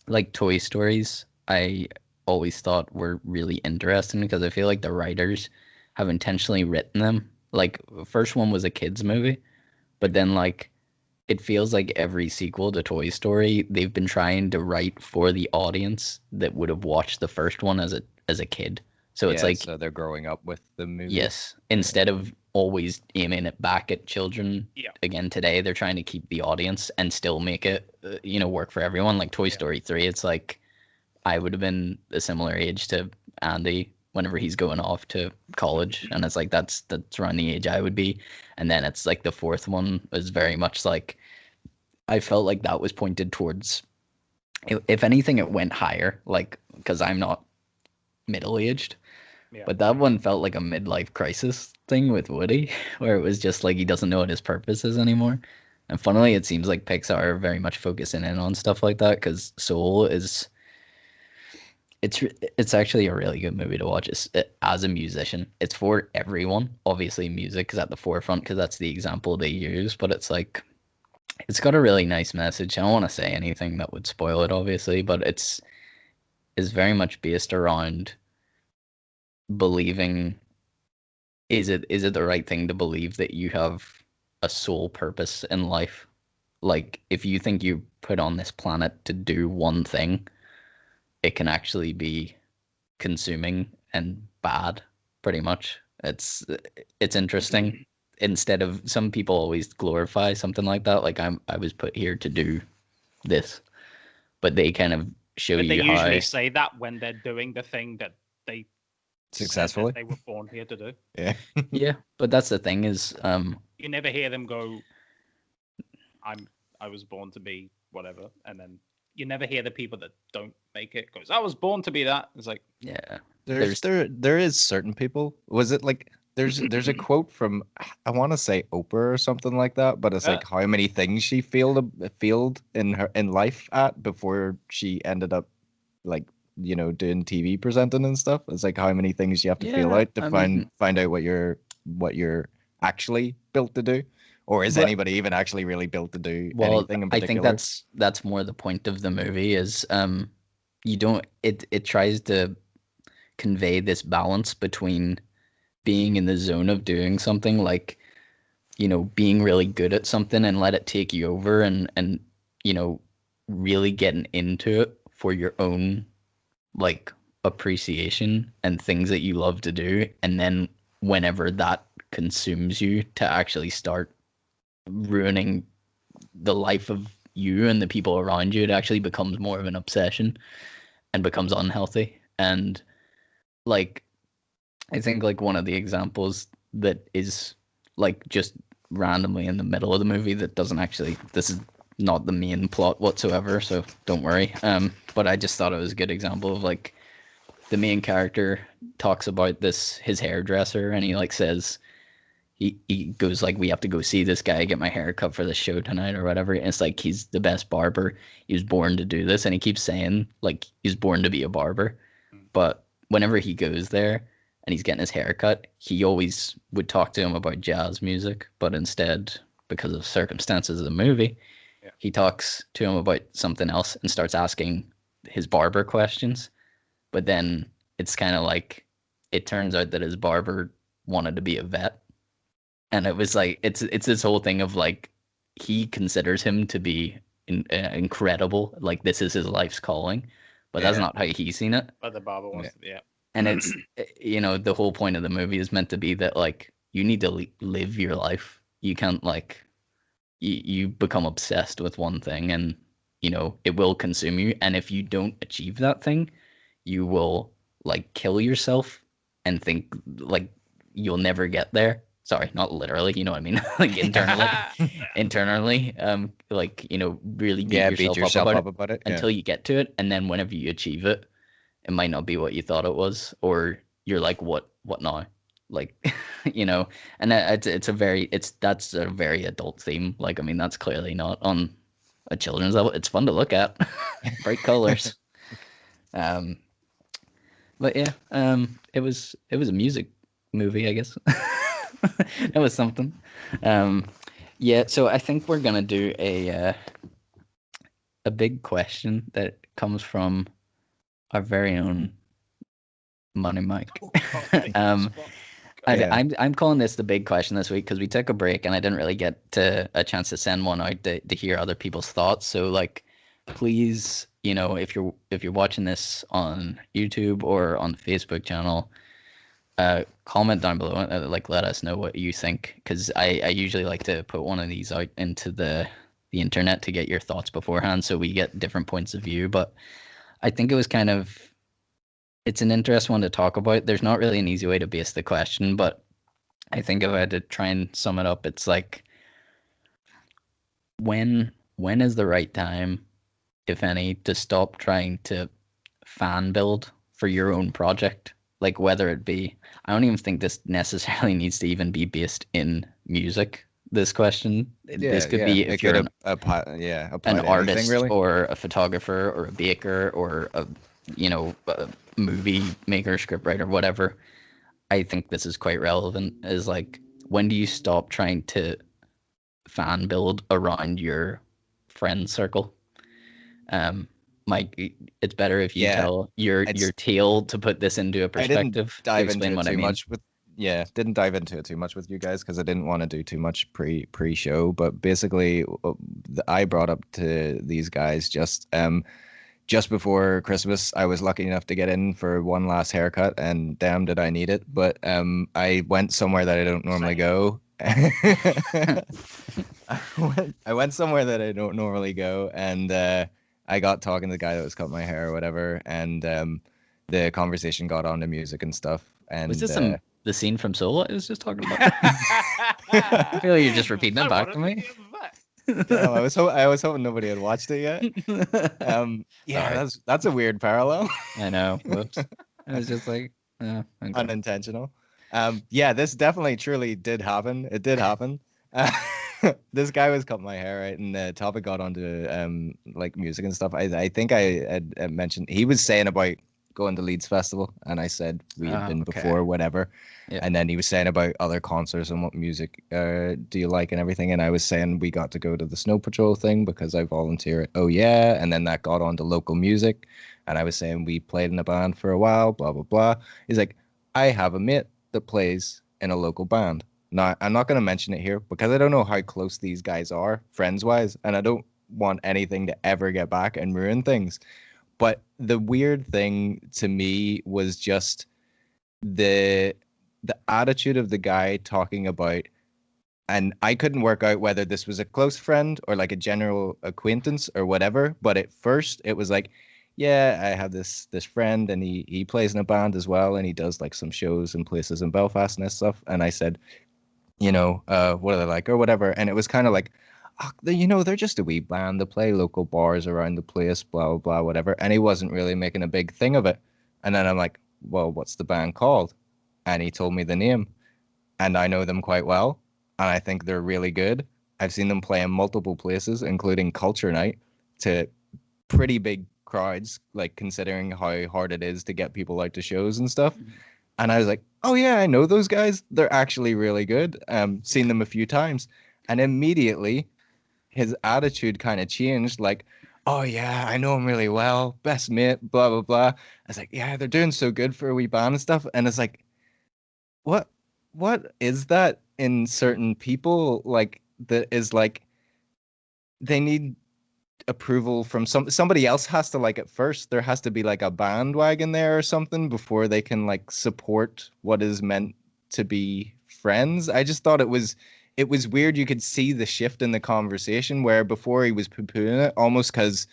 like Toy Stories. I always thought were really interesting because I feel like the writers have intentionally written them. Like first one was a kids movie, but then like it feels like every sequel to Toy Story they've been trying to write for the audience that would have watched the first one as a kid. So it's yeah. like So they're growing up with the movie. yes, instead of always aiming it back at children. yeah, Again, today they're trying to keep the audience and still make it, work for everyone. Like Toy Yeah. Story 3, it's like I would have been a similar age to Andy whenever he's going off to college, and it's like that's around the age I would be. And then it's like the fourth one was very much like I felt like that was pointed towards. If anything, it went higher, like because I'm not middle aged. yeah. But that one felt like a midlife crisis thing with Woody, where it was just like he doesn't know what his purpose is anymore. And funnily, it seems like Pixar are very much focusing in on stuff like that because Soul is it's actually a really good movie to watch. As a musician, it's for everyone. Obviously, music is at the forefront because that's the example they use. But it's like it's got a really nice message. I don't want to say anything that would spoil it, obviously, but it's very much based around believing is it the right thing to believe that you have a sole purpose in life? Like if you think you put on this planet to do one thing, it can actually be consuming and bad, pretty much. It's interesting. Instead of some people always glorify something like that, like I was put here to do this, but they kind of show But they you how usually say that when they're doing the thing that they said that Successfully. they were born here to do. Yeah. yeah, but that's the thing is You never hear them go, I was born to be whatever," and then you never hear the people that don't make it goes, "I was born to be that." It's like, yeah. There is certain people. Was it like there's a quote from I want to say Oprah or something like that, but it's Yeah. like how many things she failed in life at before she ended up like doing TV presenting and stuff. It's like how many things you have to fail Yeah, out to I find mean, find out what you're actually built to do, or is but anybody even actually really built to do well, anything in I think particular? that's more the point of the movie is you don't it tries to convey this balance between being in the zone of doing something like being really good at something and let it take you over and really getting into it for your own like appreciation and things that you love to do, and then whenever that consumes you to actually start ruining the life of you and the people around you, it actually becomes more of an obsession and becomes unhealthy. And like I think like one of the examples that is like just randomly in the middle of the movie that doesn't actually this is not the main plot whatsoever, so don't worry. But I just thought it was a good example of like the main character talks about this his hairdresser and he like says he goes like we have to go see this guy get my hair cut for the show tonight or whatever, and it's like he's the best barber, he was born to do this, and he keeps saying like he's born to be a barber. But whenever he goes there and he's getting his hair cut, he always would talk to him about jazz music, but instead, because of circumstances of the movie, Yeah. he talks to him about something else and starts asking his barber questions. But then it's kind of like it turns out that his barber wanted to be a vet, and it was like it's this whole thing of like he considers him to be incredible, like this is his life's calling, but that's Yeah. not how he's seen it. but the barber wants to, yeah. And it's the whole point of the movie is meant to be that like you need to live your life. You can't like you become obsessed with one thing, and you know it will consume you. And if you don't achieve that thing, you will like kill yourself and think like you'll never get there. Sorry, not literally, you know what I mean? Like internally, like, you know, really beat Yeah, beat yourself up yourself about up it about it. Yeah. until you get to it, and then whenever you achieve it, it might not be what you thought it was, or you're like, what now? Like, you know, and it's a very that's a very adult theme. Like, I mean, that's clearly not on a children's level. It's fun to look at, bright colors. Um, but yeah, it was a music movie, I guess. It was something. Um, yeah, so I think we're gonna do a big question that comes from our very own Money Mike. um, Yeah. I'm calling this the big question this week because we took a break and I didn't really get a chance to send one out to hear other people's thoughts. So like, please, you know, if you're watching this on YouTube or on the Facebook channel, comment down below, like let us know what you think, because I usually like to put one of these out into the internet to get your thoughts beforehand, so we get different points of view. But I think it was kind of it's an interesting one to talk about. There's not really an easy way to base the question, but I think if I had to try and sum it up, it's like when is the right time, if any, to stop trying to fan build for your own project? Like whether it be, I don't even think this necessarily needs to even be based in music. This question, this could be It if you're could an apply to anything, artist really. or a photographer or a baker or a a movie maker, scriptwriter, whatever. I think this is quite relevant. Is like, when do you stop trying to fan build around your friend circle? Um, Mike, it's better if you Yeah, tell your it's tale to put this into a I didn't perspective to dive into explain it what I too mean. much with didn't dive into it too much with you guys because I didn't want to do too much pre-show. But basically, I brought up to these guys just before Christmas. I was lucky enough to get in for one last haircut, and damn, did I need it. But I went somewhere that I don't normally go. I went somewhere that I don't normally go, and I got talking to the guy that was cutting my hair or whatever, and the conversation got on to music and stuff. And Was this the scene from Solo I was just talking about? I feel like you're just repeating that back to me. damn, I was hoping nobody had watched it yet. Yeah, Sorry. that's a weird parallel. I know. Whoops. I was just like, okay. Unintentional. Yeah, this definitely truly did happen. It did happen. This guy was cutting my hair, right, and the topic got onto like music and stuff. I think I had mentioned he was saying about going to Leeds Festival, and I said we had been okay. before, whatever. Yeah. And then he was saying about other concerts and what music do you like and everything. And I was saying we got to go to the Snow Patrol thing because I volunteer. Oh yeah, and then that got on to local music, and I was saying we played in a band for a while, blah blah blah. He's like, I have a mate that plays in a local band. Now, I'm not going to mention it here because I don't know how close these guys are, friends-wise, and I don't want anything to ever get back and ruin things. But the weird thing to me was just the attitude of the guy talking about, and I couldn't work out whether this was a close friend or like a general acquaintance or whatever. But at first, it was like, yeah, I have this friend, and he plays in a band as well, and he does like some shows and places in Belfast and stuff. And I said, what are they like or whatever? And it was kind of like, oh, they're just a wee band. They play local bars around the place, blah blah blah, whatever. And he wasn't really making a big thing of it. And then I'm like, well, what's the band called? And he told me the name, and I know them quite well, and I think they're really good. I've seen them play in multiple places, including Culture Night, to pretty big crowds, like considering how hard it is to get people out to shows and stuff. And I was like, oh yeah, I know those guys. They're actually really good. Seen them a few times. And immediately his attitude kind of changed, like, oh yeah, I know him really well. Best mate, blah, blah, blah. I was like, yeah, they're doing so good for a wee band and stuff. And it's like, what is that in certain people? Like, that is like, they need approval from somebody else has to like it first. There has to be like a bandwagon there or something before they can like support what is meant to be friends. I just thought it was weird. You could see the shift in the conversation where before he was poo-pooing it almost because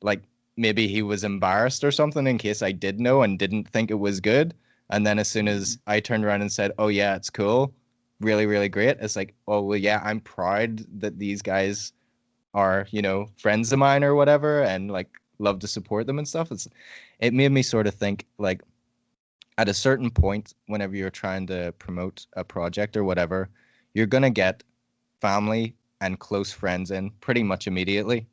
like maybe he was embarrassed or something in case I did know and didn't think it was good. And then as soon as I turned around and said, "Oh yeah, it's cool, really, really great," it's like, "Oh well, yeah, I'm proud that these guys are, you know, friends of mine or whatever, and like love to support them and stuff." It made me sort of think like at a certain point, whenever you're trying to promote a project or whatever, you're gonna get family and close friends in pretty much immediately.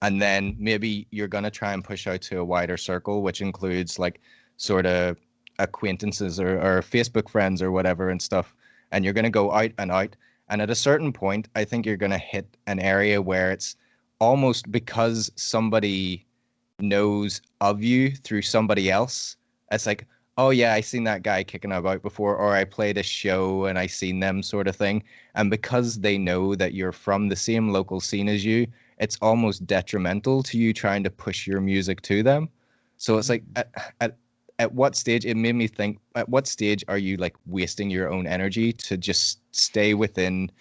And then maybe you're going to try and push out to a wider circle, which includes like sort of acquaintances or Facebook friends or whatever and stuff. And you're going to go out and out. And at a certain point, I think you're going to hit an area where it's almost because somebody knows of you through somebody else. It's like, oh yeah, I seen that guy kicking about before, or I played a show and I seen them sort of thing. And because they know that you're from the same local scene as you, it's almost detrimental to you trying to push your music to them. So it's like at what stage it made me think, at what stage are you like wasting your own energy to just stay within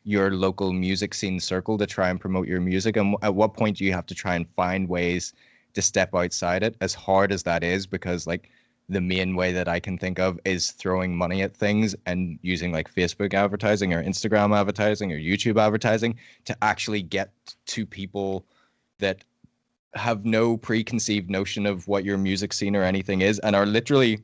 your local music scene circle to try and promote your music? And at what point do you have to try and find ways to step outside it, as hard as that is? Because like the main way that I can think of is throwing money at things and using like Facebook advertising or Instagram advertising or YouTube advertising to actually get to people that have no preconceived notion of what your music scene or anything is, and are literally,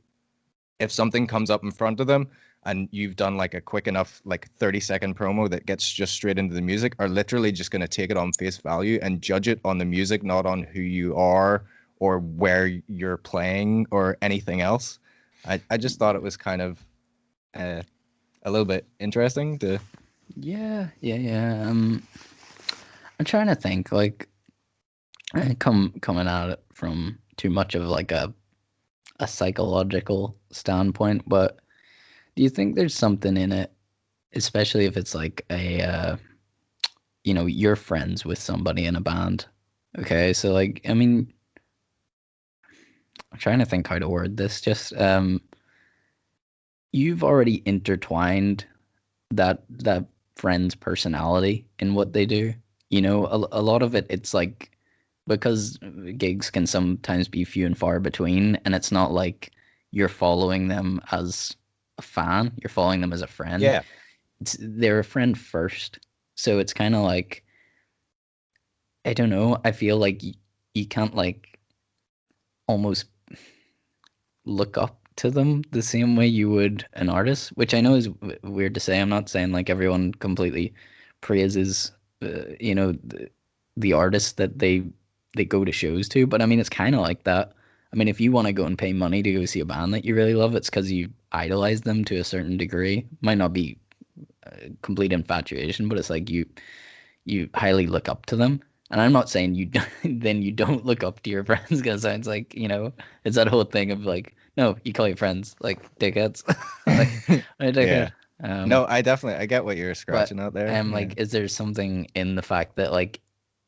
if something comes up in front of them and you've done like a quick enough like 30-second promo that gets just straight into the music, are literally just going to take it on face value and judge it on the music, not on who you are or where you're playing or anything else. I just thought it was kind of a little bit interesting to. Yeah. I'm trying to think, like, coming at it from too much of like a psychological standpoint, but do you think there's something in it, especially if it's like a you're friends with somebody in a band? Okay, so like, I mean, I'm trying to think how to word this. Just you've already intertwined that friend's personality in what they do. You know, a lot of it, it's like, because gigs can sometimes be few and far between, and it's not like you're following them as a fan, you're following them as a friend. Yeah. They're a friend first. So it's kind of like, I don't know, I feel like you can't like almost look up to them the same way you would an artist, which I know is weird to say. I'm not saying like everyone completely praises, the artists that they go to shows to, but I mean, it's kind of like that. I mean, if you want to go and pay money to go see a band that you really love, it's because you idolize them to a certain degree. Might not be complete infatuation, but it's like you highly look up to them. And I'm not saying you then you don't look up to your friends, because it sounds like, it's that whole thing of like, no, you call your friends like dickheads. Like, I'm a dickhead. No, I get what you're scratching out there. Like, is there something in the fact that like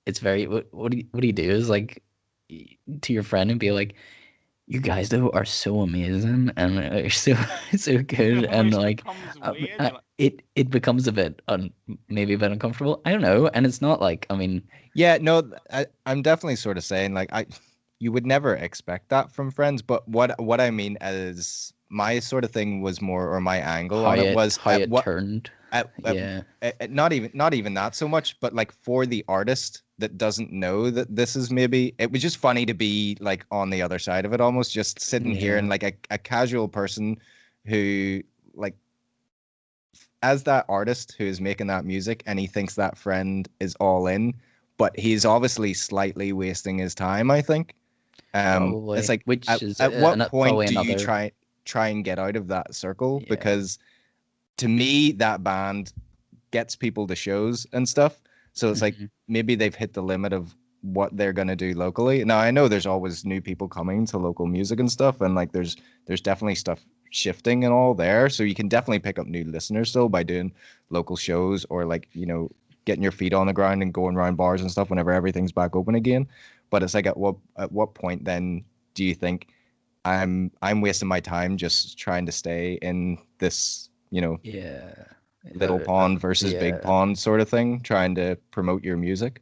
it's very, what do you do is like to your friend and be like, you guys though are so amazing and are so good, and Which like becomes weird. Like, it becomes a bit maybe a bit uncomfortable. I don't know, and it's not like, I mean, Yeah, no, I'm definitely sort of saying like you would never expect that from friends, but what I mean is my sort of thing was more, or my angle how on it it was how it turned. Yeah. not even that so much, but like for the artist that doesn't know that this is, maybe it was just funny to be like on the other side of it, almost just sitting here and like a casual person who like, as that artist who is making that music, and he thinks that friend is all in, but he's obviously slightly wasting his time, I think. Probably. It's like, Which is at what point probably do you another. try and get out of that circle? Yeah. Because to me, that band gets people to shows and stuff. So it's like maybe they've hit the limit of what they're gonna do locally. Now I know there's always new people coming to local music and stuff, and like there's definitely stuff shifting and all there. So you can definitely pick up new listeners still by doing local shows, or like, getting your feet on the ground and going around bars and stuff whenever everything's back open again. But it's like, at what point then do you think I'm wasting my time just trying to stay in this, Yeah. little pond versus big yeah. pond sort of thing, trying to promote your music.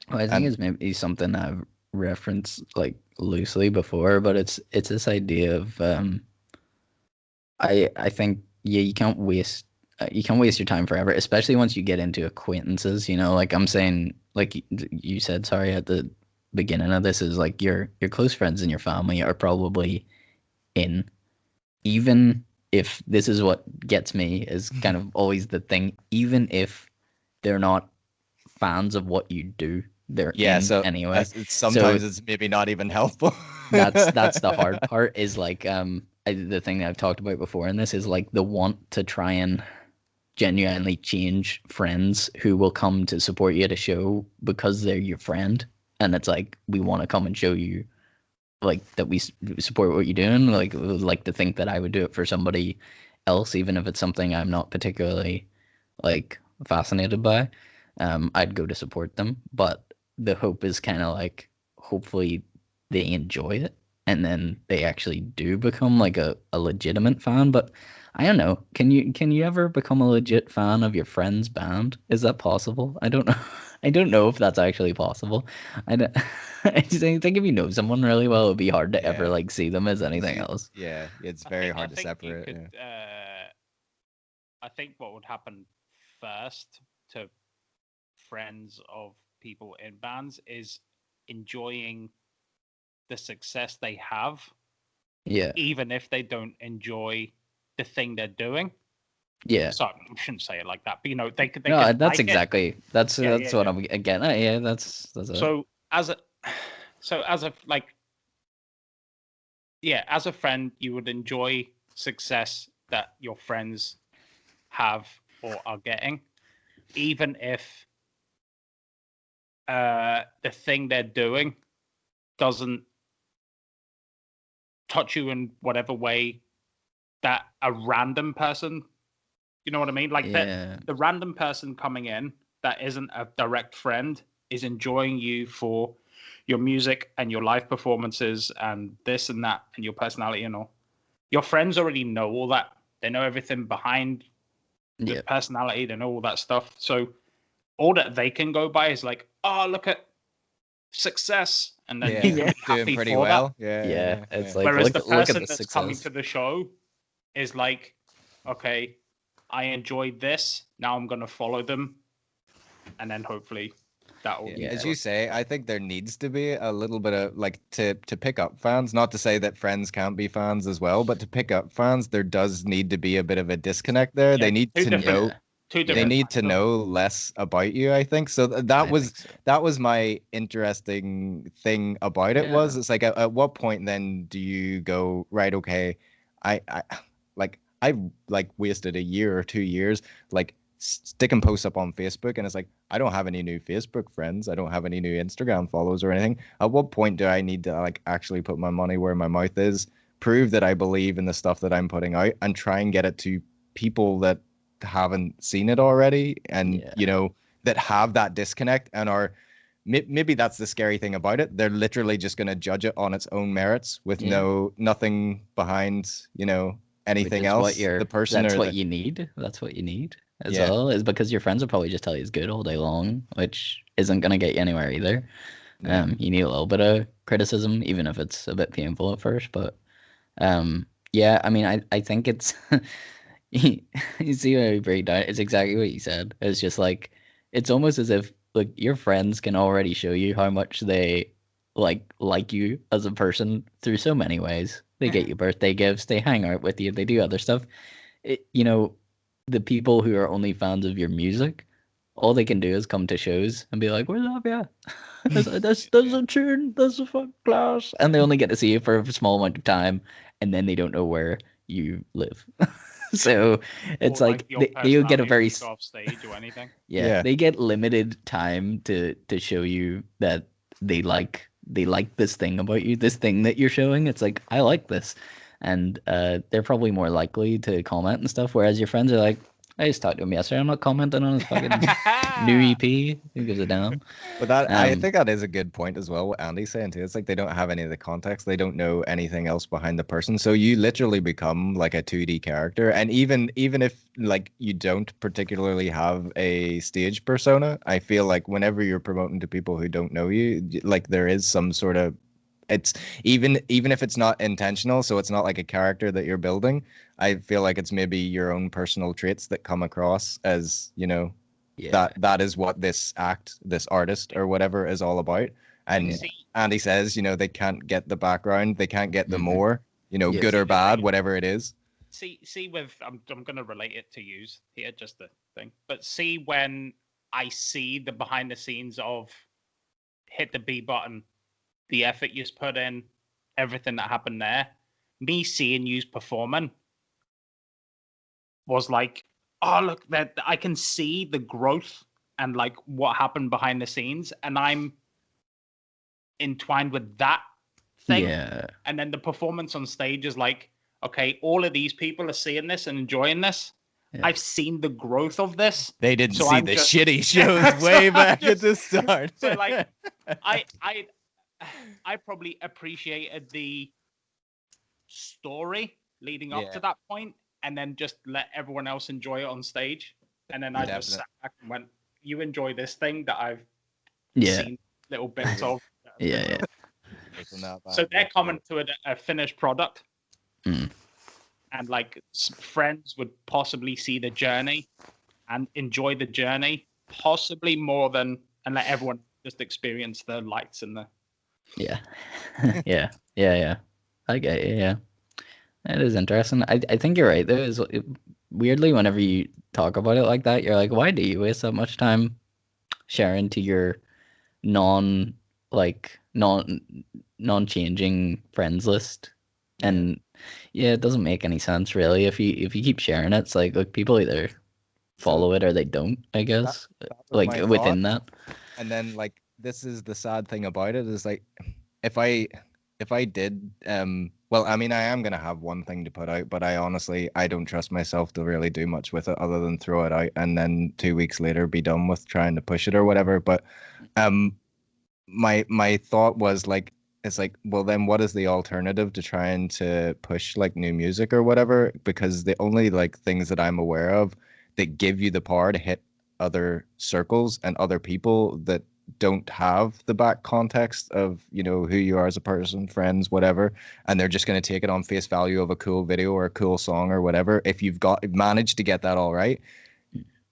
Well, I think it's maybe something I've referenced like loosely before, but it's this idea of I think yeah, you can't waste your time forever, especially once you get into acquaintances. Like I'm saying, like you said, sorry, at the beginning of this, is like your close friends and your family are probably in, even if this is what gets me is kind of always the thing, even if they're not fans of what you do, they're Yeah, in so anyway. So sometimes it's maybe not even helpful. that's the hard part, is like the thing that I've talked about before in this is like the want to try and genuinely change friends who will come to support you at a show because they're your friend, and it's like we want to come and show you like that we support what you're doing, like to think that I would do it for somebody else, even if it's something I'm not particularly like fascinated by. I'd go to support them, but the hope is kind of like hopefully they enjoy it and then they actually do become like a legitimate fan. But I don't know. Can you ever become a legit fan of your friend's band? Is that possible? I don't know. I don't know if that's actually possible. I don't, I just think if you know someone really well, it'd be hard to ever Yeah. like see them as anything You- else. Yeah, it's I very think- I hard to think you separate. could, Yeah. I think what would happen first to friends of people in bands is enjoying the success they have, Yeah, even if they don't enjoy the thing they're doing. yeah. So I shouldn't say it like that, but they could. They No, could that's like it. exactly that's Yeah, that's yeah, what yeah. I'm again. Yeah, that's it. So as a, so as a like, yeah, as a friend, you would enjoy success that your friends have or are getting, even if the thing they're doing doesn't touch you in whatever way that a random person, you know what I mean? Like Yeah, the random person coming in that isn't a direct friend is enjoying you for your music and your live performances and this and that and your personality and all. Your friends already know all that. They know everything behind the yeah, personality. They know all that stuff. So all that they can go by is like, oh, look at success, and then Yeah, you can be doing happy pretty for that. well. Yeah, yeah. It's like Whereas the look at person the that's coming success. to the show is like, okay, I enjoyed this. Now I'm going to follow them, and then hopefully that will yeah. be Yeah. As good. you say, I think there needs to be a little bit of like to pick up fans. Not to say that friends can't be fans as well, but to pick up fans, there does need to be a bit of a disconnect there. Yeah, They need two to different- know. Yeah, Two Yeah. They different. need to factors. know less about you. I think so. That I was think so. that was my interesting thing about it. Was Yeah. it's like at what point then do you go right? Okay, I like I like wasted a year or 2 years like sticking posts up on Facebook, and it's like I don't have any new Facebook friends. I don't have any new Instagram follows or anything. At what point do I need to like actually put my money where my mouth is, prove that I believe in the stuff that I'm putting out, and try and get it to people that haven't seen it already, and Yeah. that have that disconnect and are maybe that's the scary thing about it. They're literally just going to judge it on its own merits with Yeah. nothing behind Which anything is what else, the person that's or what the you need. That's what you need as yeah. well, is because your friends will probably just tell you it's good all day long, which isn't gonna get you anywhere either. Yeah. You need a little bit of criticism, even if it's a bit painful at first. But yeah, I mean, I think it's you see how you break down. It's exactly what you said. It's just like it's almost as if like your friends can already show you how much they like you as a person through so many ways. They get you birthday gifts, they hang out with you, they do other stuff. The people who are only fans of your music, all they can do is come to shows and be like, "We love you. There's a tune. There's a fuck class," and they only get to see you for a small amount of time, and then they don't know where you live. So it's Or like your they'll get a personality very when you go off stage or anything. yeah, they get limited time to show you that they like this thing about you, this thing that you're showing. It's like I like this, and they're probably more likely to comment and stuff. Whereas your friends are like, I just talked to him yesterday. I'm not commenting on his fucking new EP. Who gives a damn? But that I Um, think that is a good point as well. What Andy's saying too. It's like they don't have any of the context. They don't know anything else behind the person. So you literally become like a 2D character. And even if like you don't particularly have a stage persona, I feel like whenever you're promoting to people who don't know you, like there is some sort of it's even if it's not intentional, so it's not like a character that you're building. I feel like it's maybe your own personal traits that come across as, yeah. that is what this artist or whatever is all about. And See, Andy says, they can't get the background, they can't get the Mhm. more, Yeah. good or bad, whatever it is. see, with I'm gonna relate it to use here, just the thing. But see, when I see the behind the scenes of hit the B button, the effort you've put in, everything that happened there, me seeing you performing was like, oh look, that I can see the growth and like what happened behind the scenes, and I'm entwined with that thing. Yeah. And then the performance on stage is like, okay, all of these people are seeing this and enjoying this. Yeah. I've seen the growth of this. They didn't So see I'm the just- shitty shows So way I'm back just- at the start. So like, I probably appreciated the story leading up Yeah. to that point, and then just let everyone else enjoy it on stage. And then I just Definitely. sat back and went, "You enjoy this thing that I've Yeah. seen little bits of." Yeah. Isn't that So bad? they're coming to a finished product, Mm. and like friends would possibly see the journey and enjoy the journey, possibly more than, and let everyone just experience the lights and the. Yeah. Yeah. I get you. Yeah. It is interesting. I think you're right. Weirdly, whenever you talk about it like that, you're like, why do you waste that much time sharing to your non like non changing friends list? And yeah, it doesn't make any sense really. If you keep sharing it, it's like, look, people either follow it or they don't, I guess. that was Like my within that. And then like this is the sad thing about it is like if I did well, I mean I am gonna have one thing to put out, but I don't trust myself to really do much with it other than throw it out and then 2 weeks later be done with trying to push it or whatever. But my thought was like it's like, well then what is the alternative to trying to push like new music or whatever? Because the only like things that I'm aware of that give you the power to hit other circles and other people that don't have the back context of who you are as a person, friends, whatever, and they're just going to take it on face value of a cool video or a cool song or whatever. If you've managed to get that all right,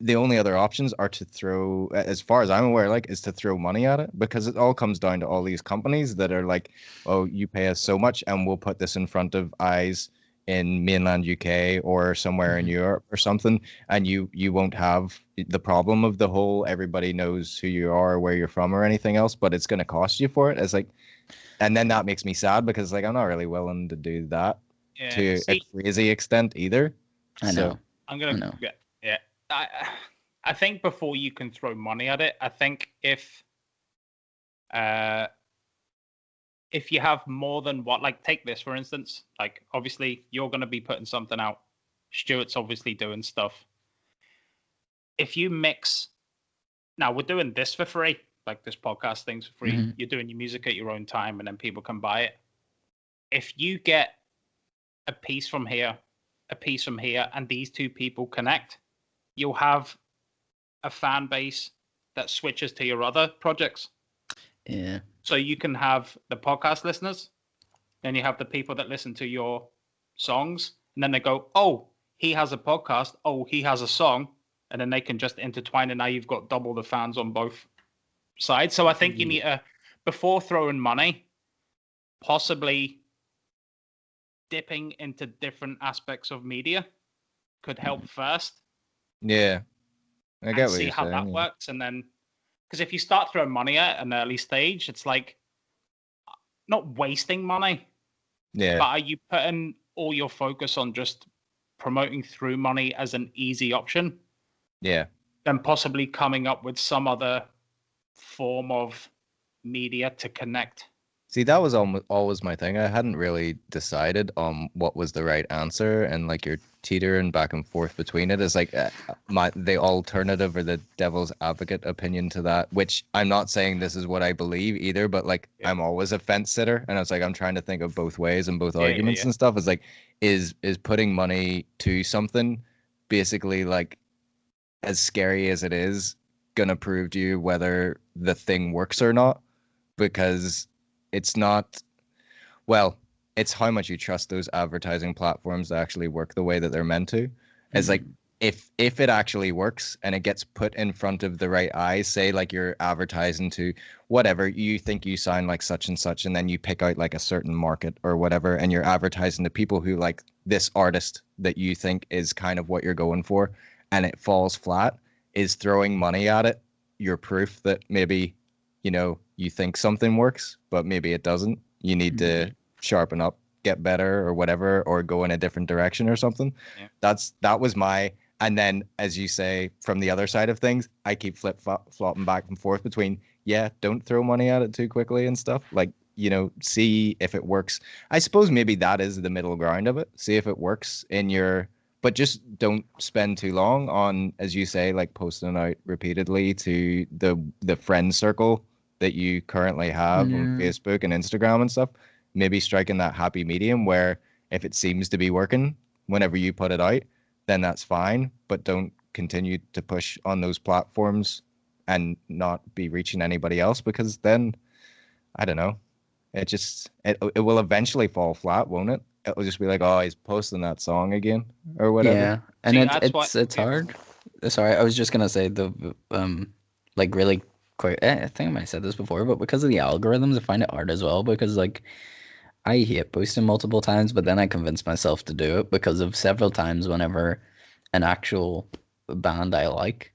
the only other options are to throw, as far as I'm aware, like, is to throw money at it, because it all comes down to all these companies that are like, oh, you pay us so much and we'll put this in front of eyes in mainland UK or somewhere in Europe or something, and you won't have the problem of the whole everybody knows who you are or where you're from or anything else, but it's going to cost you for it. It's like, and then that makes me sad because like I'm not really willing to do that to a crazy extent either. I know. I'm gonna. Yeah. I think before you can throw money at it, I think if you have more than what, like take this for instance, like obviously you're going to be putting something out, Stuart's obviously doing stuff. If you mix, now we're doing this for free, like this podcast thing's for free. Mm-hmm. You're doing your music at your own time and then people can buy it. If you get a piece from here, a piece from here, and these two people connect, you'll have a fan base that switches to your other projects. Yeah. So you can have the podcast listeners, then you have the people that listen to your songs, and then they go, oh, he has a podcast, oh, he has a song, and then they can just intertwine, and now you've got double the fans on both sides. So I think you need to, before throwing money, possibly dipping into different aspects of media could help first. Yeah. I get and what see you're how saying, that yeah. works, and then because if you start throwing money at an early stage, it's like not wasting money, Yeah. but are you putting all your focus on just promoting through money as an easy option, Yeah. then possibly coming up with some other form of media to connect See, that was always my thing. I hadn't really decided on what was the right answer, and like you're teetering back and forth between it. Is like the alternative or the devil's advocate opinion to that, which I'm not saying this is what I believe either, but like Yeah. I'm always a fence sitter, and it's like I'm trying to think of both ways and both Yeah, yeah, arguments yeah. and stuff. Is like is putting money to something basically like as scary as it is gonna prove to you whether the thing works or not? Because it's not, well, it's how much you trust those advertising platforms to actually work the way that they're meant to. It's like Mhm. if it actually works and it gets put in front of the right eyes, say like you're advertising to whatever, you think you sound like such and then you pick out like a certain market or whatever, and you're advertising to people who like this artist that you think is kind of what you're going for, and it falls flat, is throwing money at it your proof that maybe, you think something works, but maybe it doesn't? You need to sharpen up, get better, or whatever, or go in a different direction or something. Yeah. That was my. And then, as you say, from the other side of things, I keep flopping back and forth between, yeah, don't throw money at it too quickly and stuff. Like, see if it works. I suppose maybe that is the middle ground of it. See if it works in your, but just don't spend too long on, as you say, like posting out repeatedly to the friend circle that you currently have on Yeah. Facebook and Instagram and stuff. Maybe striking that happy medium where if it seems to be working whenever you put it out, then that's fine. But don't continue to push on those platforms and not be reaching anybody else, because then I don't know. It will eventually fall flat, won't it? It'll just be like, oh, he's posting that song again or whatever. Yeah, and See, it's that's why. it's it's Yeah, hard. Sorry, I was just gonna say like really quick. I think I might have said this before, but because of the algorithms, I find it hard as well because like I hate posting multiple times, but then I convince myself to do it because of several times whenever an actual band I like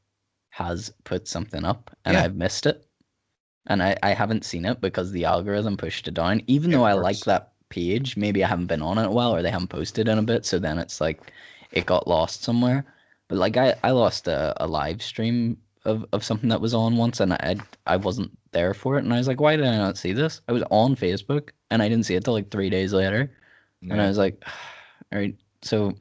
has put something up and Yeah, I've missed it. And I haven't seen it because the algorithm pushed it down. Even it though I like works. that page, maybe I haven't been on it a while or they haven't posted in a bit, so then it's like it got lost somewhere. But like I lost a live stream of something that was on once and I wasn't there for it and I was like, why did I not see this? I was on Facebook and I didn't see it till like 3 days later. And I Yeah. was like, all right, so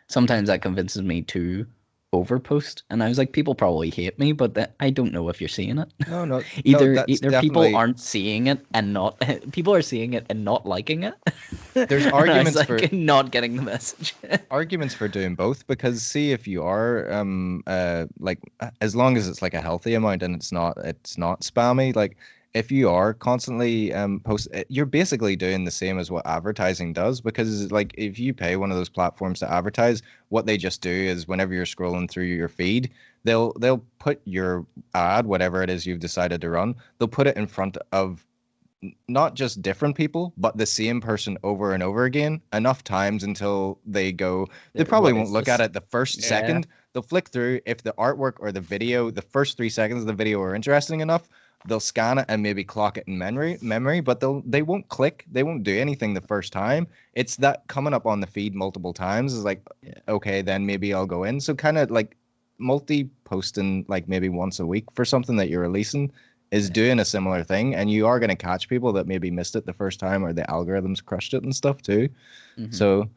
sometimes that convinces me to overpost and I was like people probably hate me but I don't know if you're seeing it. No, no, no. either That's either people definitely. aren't seeing it and not people are seeing it and not liking it. There's And I was arguments for like not getting the message. arguments for doing both, because see if you are like as long as it's like a healthy amount and it's not spammy, like if you are constantly you're basically doing the same as what advertising does, because like if you pay one of those platforms to advertise, what they just do is whenever you're scrolling through your feed, they'll put your ad, whatever it is you've decided to run, they'll put it in front of not just different people, but the same person over and over again enough times until they probably What won't is look at this? it the first Yeah. second. They'll flick through. If the artwork or the video, the first 3 seconds of the video are interesting enough, they'll scan it and maybe clock it in memory, but they won't click. They won't do anything the first time. It's that coming up on the feed multiple times is like, Yeah. okay, then maybe I'll go in. So kind of like multi-posting like maybe once a week for something that you're releasing is doing a similar thing, and you are going to catch people that maybe missed it the first time or the algorithms crushed it and stuff too. Mhm. So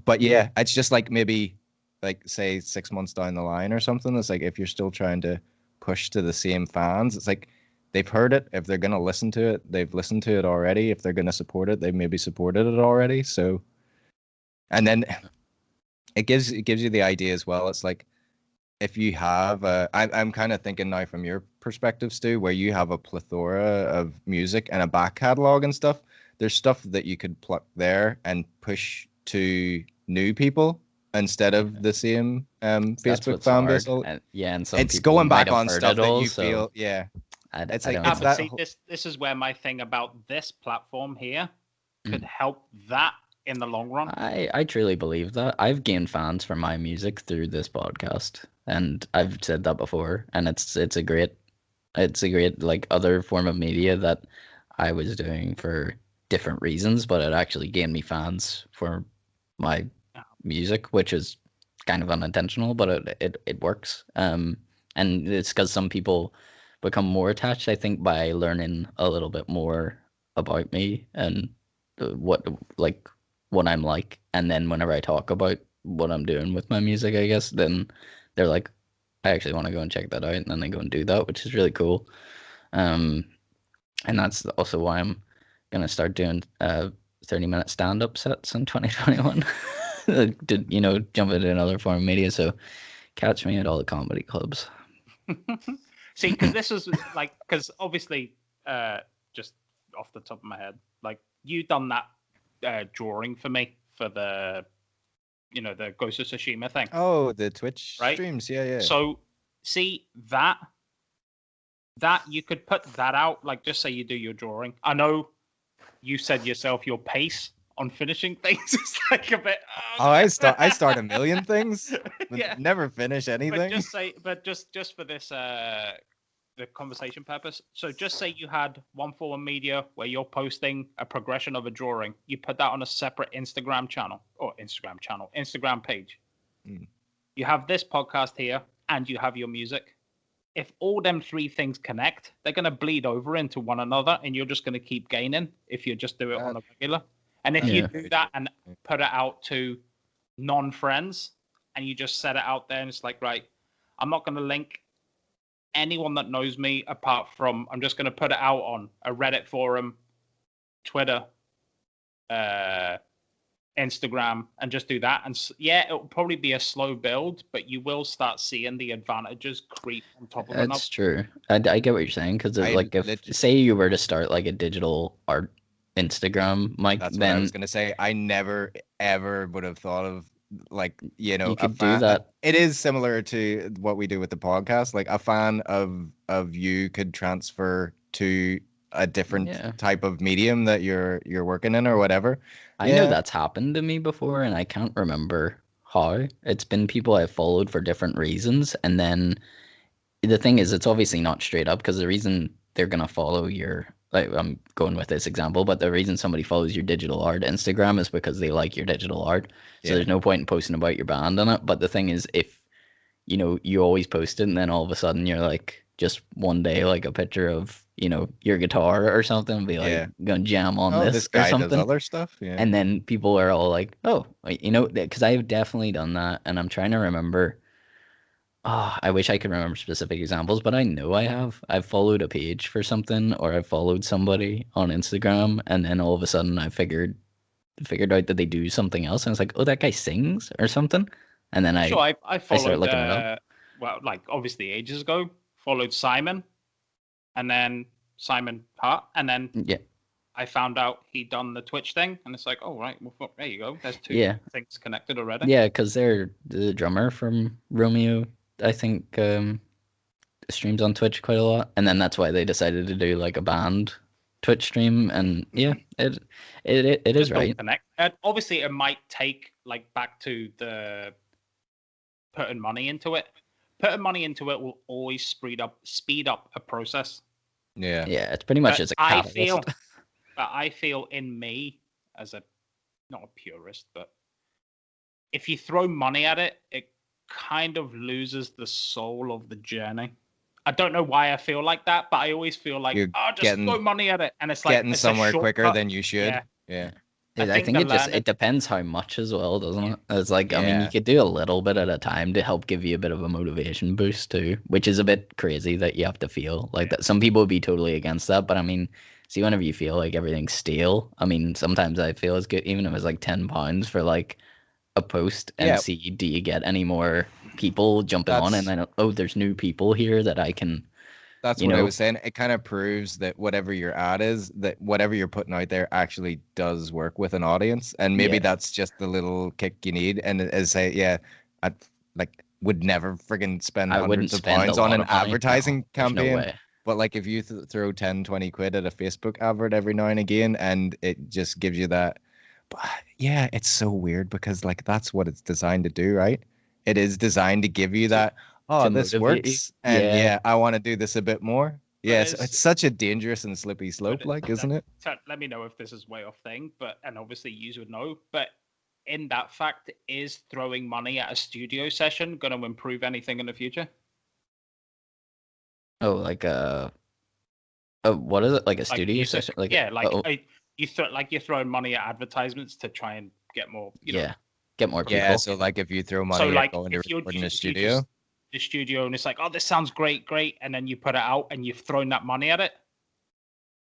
but yeah, it's just like maybe like say 6 months down the line or something, it's like if you're still trying to push to the same fans, it's like they've heard it. If they're going to listen to it, they've listened to it already. If they're going to support it, they've maybe supported it already. So and then it gives you the idea as well. It's like if you have I'm kind of thinking now from your perspective, Stu, where you have a plethora of music and a back catalog and stuff, there's stuff that you could pluck there and push to new people instead of the same That's Facebook what's fan base. hard. And yeah, and some It's people going might back have on heard stuff it that all, you so feel, yeah. I, It's I like don't Ah, it's know. but that see, this is where my thing about this platform here could Mm. help that in the long run. I truly believe that. I've gained fans for my music through this podcast, and I've said that before, and it's a great like other form of media that I was doing for different reasons, but it actually gained me fans for my music, which is kind of unintentional, but it works. And it's because some people become more attached, I think, by learning a little bit more about me and what what I'm like, and then whenever I talk about what I'm doing with my music, I guess, then they're like, I actually want to go and check that out, and then they go and do that, which is really cool. Um, and that's also why I'm gonna start doing 30-minute stand-up sets in 2021. To jump into another form of media. So catch me at all the comedy clubs. See, because this was like, because obviously, just off the top of my head, like you done that drawing for me for the, the Ghost of Tsushima thing, Oh, the Twitch right? streams. Yeah. So, see that you could put that out, like just say you do your drawing. I know you said yourself your pace on finishing things is like a bit. Oh, I start a million things, but Yeah. never finish But anything. just for this the conversation purpose. So just say you had one form of media where you're posting a progression of a drawing. You put that on a separate Instagram page. Mm. You have this podcast here, and you have your music. If all them three things connect, they're going to bleed over into one another, and you're just going to keep gaining if you just do it on a regular. And if you do that and put it out to non-friends, and you just set it out there, and it's like, right, I'm not going to link anyone that knows me apart from, I'm just going to put it out on a Reddit forum, Twitter, Instagram, and just do that. And yeah, it'll probably be a slow build, but you will start seeing the advantages creep on top of That's true. I get what you're saying, because like, if say you were to start like a digital art Instagram, Mike, That's then what I was gonna say. I never ever would have thought of, like, you could do that. It is similar to what we do with the podcast. Like, a fan of you could transfer to a different type of medium that you're working in or whatever. I know that's happened to me before, and I can't remember how. It's been people I've followed for different reasons, and then the thing is, it's obviously not straight up, because the reason they're gonna follow your, like, I'm going with this example, but the reason somebody follows your digital art Instagram is because they like your digital art. So there's no point in posting about your band on it. But the thing is, if you always post it, and then all of a sudden you're like, just one day, like a picture of your guitar or something, and be like, gonna jam on this guy or something, does other stuff. and then people are all like, oh, because I've definitely done that, and I'm trying to remember. Oh, I wish I could remember specific examples, but I know I have. I've followed a page for something, or I've followed somebody on Instagram, and then all of a sudden I figured out that they do something else, and I was like, oh, that guy sings or something, and then I followed, started looking it up. Well, like, obviously ages ago, followed Simon, and then Simon Hart, and then I found out he'd done the Twitch thing, and it's like, oh, right, well, there you go. There's two things connected already. Yeah, because they're the drummer from Romeo, I think, streams on Twitch quite a lot, and then that's why they decided to do like a band Twitch stream, and it is right. Connect. And obviously, it might take, like, back to the putting money into it. Putting money into it will always speed up a process. Yeah, it's pretty much as a catalyst. I feel in me, as not a purist, but if you throw money at it, it kind of loses the soul of the journey. I don't know why I feel like that, but I always feel like, just throw money at it, and it's like getting somewhere quicker than you should. Yeah. I think it depends how much as well, doesn't it? It's like, I mean, you could do a little bit at a time to help give you a bit of a motivation boost too, which is a bit crazy that you have to feel like that. Some people would be totally against that, but I mean, see, whenever you feel like everything's stale, I mean, sometimes I feel it's good, even if it's like £10 for like a post, and see, do you get any more people jumping on, and then, there's new people here that I can. That's what I was saying. It kind of proves that whatever your ad is, that whatever you're putting out there actually does work with an audience. And maybe that's just the little kick you need. And as I say, I would never friggin' spend hundreds of pounds on an advertising campaign. No way. But like, if you throw 10, 20 quid at a Facebook advert every now and again, and it just gives you that. But yeah, it's so weird, because like, that's what it's designed to do, right? It is designed to give you that. Oh, this works, and I want to do this a bit more. Yes, it's such a dangerous and slippery slope, isn't it? Let me know if this is way off thing, and obviously you would know, but in that fact, is throwing money at a studio session going to improve anything in the future? Oh, like What is it, like a Like studio you session? said, yeah, like oh, you're throwing money at advertisements to try and get more, yeah, get more Yeah, people. so like if you throw So money at like going to if you're record in a if you studio, just the studio and it's like, oh, this sounds great, and then you put it out and you've thrown that money at it,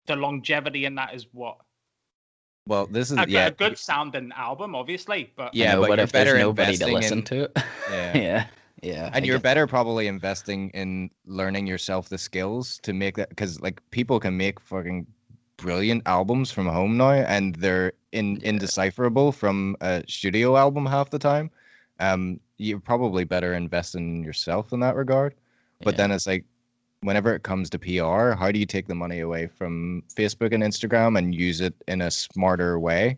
the longevity in that is what well, this is a good sounding album, obviously, but I yeah, know, but but you're if there's better nobody to investing listen in to it, yeah. yeah, yeah, And I you're get better probably investing in learning yourself the skills to make that, because like people can make fucking brilliant albums from home now, and they're indecipherable from a studio album half the time. You're probably better investing in yourself in that regard. But yeah. then it's like, whenever it comes to PR, how do you take the money away from Facebook and Instagram and use it in a smarter way?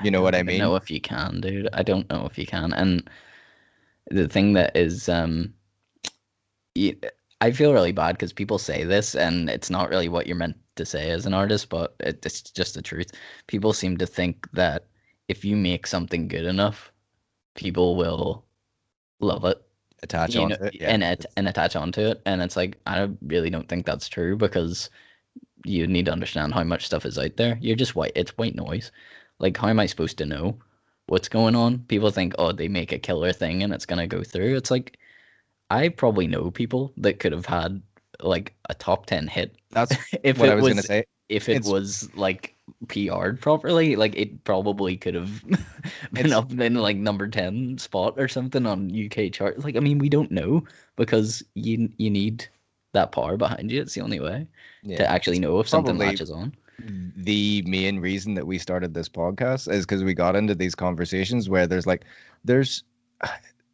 You know what I don't even mean? know if you can, dude. I don't know if you can. And the thing that is, y- I feel really bad because people say this, and it's not really what you're meant to say as an artist, but it's just the truth. People seem to think that if you make something good enough, people will love it, Attach you know, onto it. Yeah. and attach onto it. And it's like I really don't think that's true because you need to understand how much stuff is out there. You're just white. It's white noise. Like, how am I supposed to know what's going on? People think, oh, they make a killer thing and it's gonna go through. It's like I probably know people that could have had like a top 10 hit That's if what I it was gonna was say. if it It's was like PR'd properly. Like it probably could have been it's up in like number 10 spot or something on UK charts. Like I mean, we don't know because you need that power behind you. It's the only way to yeah, actually it's know if something probably latches on. the main reason that we started this podcast is because we got into these conversations where there's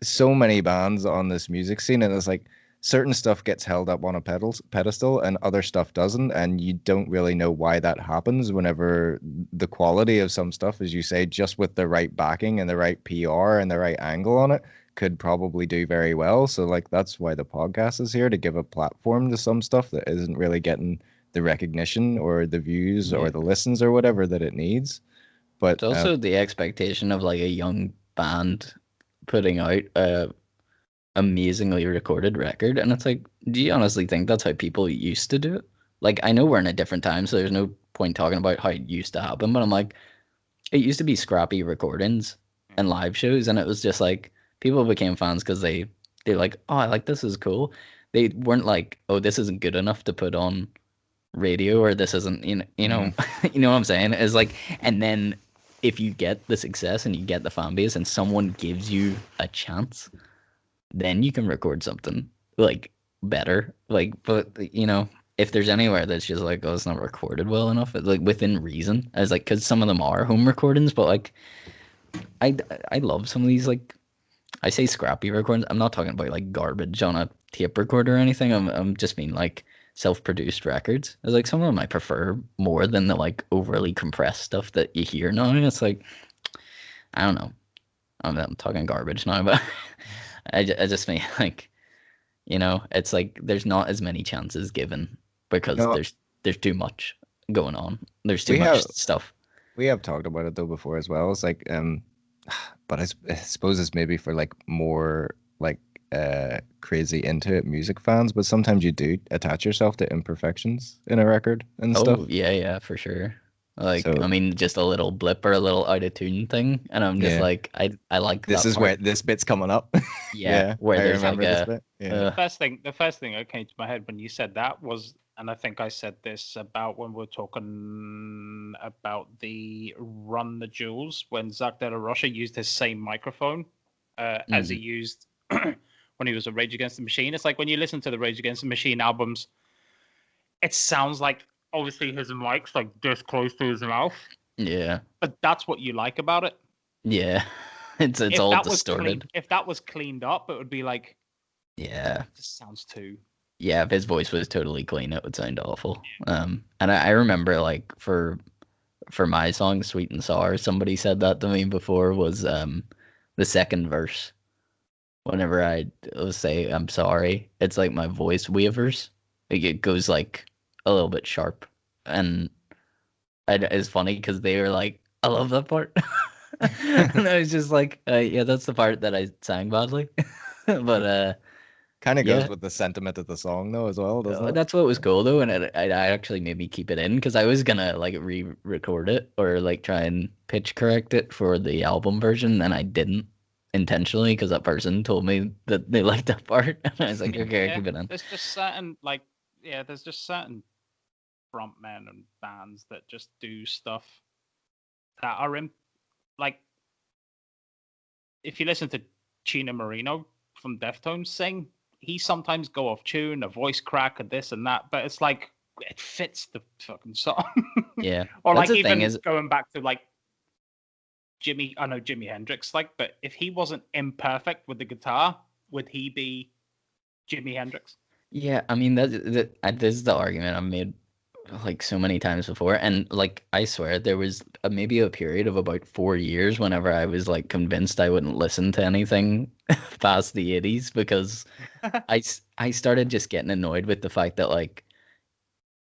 so many bands on this music scene, and it's like certain stuff gets held up on a pedestal and other stuff doesn't, and you don't really know why that happens whenever the quality of some stuff, as you say, just with the right backing and the right PR and the right angle on it, could probably do very well. So like that's why the podcast is here, to give a platform to some stuff that isn't really getting the recognition or the views Yeah. or the listens or whatever that it needs. But It's also the expectation of like a young band putting out a amazingly recorded record, and it's like, do you honestly think that's how people used to do it? Like, I know we're in a different time, so there's no point talking about how it used to happen, but I'm like, it used to be scrappy recordings and live shows, and it was just like people became fans because they're like, oh, I like this, is cool. They weren't like, oh, this isn't good enough to put on radio, or this isn't, you know what I'm saying? Is like, and then if you get the success and you get the fan base and someone gives you a chance, then you can record something like better. Like, but if there's anywhere that's just like, oh, it's not recorded well enough, it's like within reason, as like, because some of them are home recordings, but like, I I love some of these, like, I say scrappy recordings. I'm not talking about like garbage on a tape recorder or anything. I'm just mean like self-produced records. It's like some of them I prefer more than the like overly compressed stuff that you hear now. It's like, I don't know. I'm talking garbage now, but I just mean like, it's like there's not as many chances given because no, there's too much going on. There's too we much have stuff. we have talked about it though before as well. It's like but I suppose it's maybe for like more like crazy into it music fans, but sometimes you do attach yourself to imperfections in a record and stuff. Oh, yeah, yeah, for sure. Like, So I mean, just a little blip or a little out of tune thing, and I'm just yeah, like, I like this that is where part. this bit's coming up. Yeah, Yeah, where I there's like remember this a, bit. Yeah. uh, the first thing that came to my head when you said that was, and I think I said this about when we were talking about the Run the Jewels, when Zach De La Rocha used his same microphone as he used when he was a Rage Against the Machine. It's like when you listen to the Rage Against the Machine albums, it sounds like obviously his mic's like this close to his mouth, yeah, but that's what you like about it. yeah. It's If all that was clean, distorted. if that was cleaned up, it would be like, Yeah, this sounds too. yeah. If his voice was totally clean, it would sound awful. And I remember like for my song "Sweet and Sour," somebody said that to me before, was the second verse. Whenever I say I'm sorry, it's like my voice wavers. Like it goes like a little bit sharp, and it's funny because they were like, "I love that part," and I was just like, "Yeah, that's the part that I sang badly." But Kind of Yeah. goes with the sentiment of the song, though, as well, doesn't it? That's what was cool though, and it actually made me keep it in because I was gonna like re-record it or like try and pitch correct it for the album version, and I didn't intentionally because that person told me that they liked that part, and I was like, okay, Yeah, keep it in. there's just certain there's just certain frontmen and bands that just do stuff that are in like if you listen to Chino Marino from Deftones sing, he sometimes go off tune, a voice crack, and this and that, but it's like it fits the fucking song. Yeah, Or that's like the thing even is, going back to like I know Jimi Hendrix, like, but if he wasn't imperfect with the guitar, would he be Jimi Hendrix? yeah, I mean this is the argument I've made like so many times before, and like I swear there was maybe a period of about 4 years whenever I was like convinced I wouldn't listen to anything past the 80s because I started just getting annoyed with the fact that like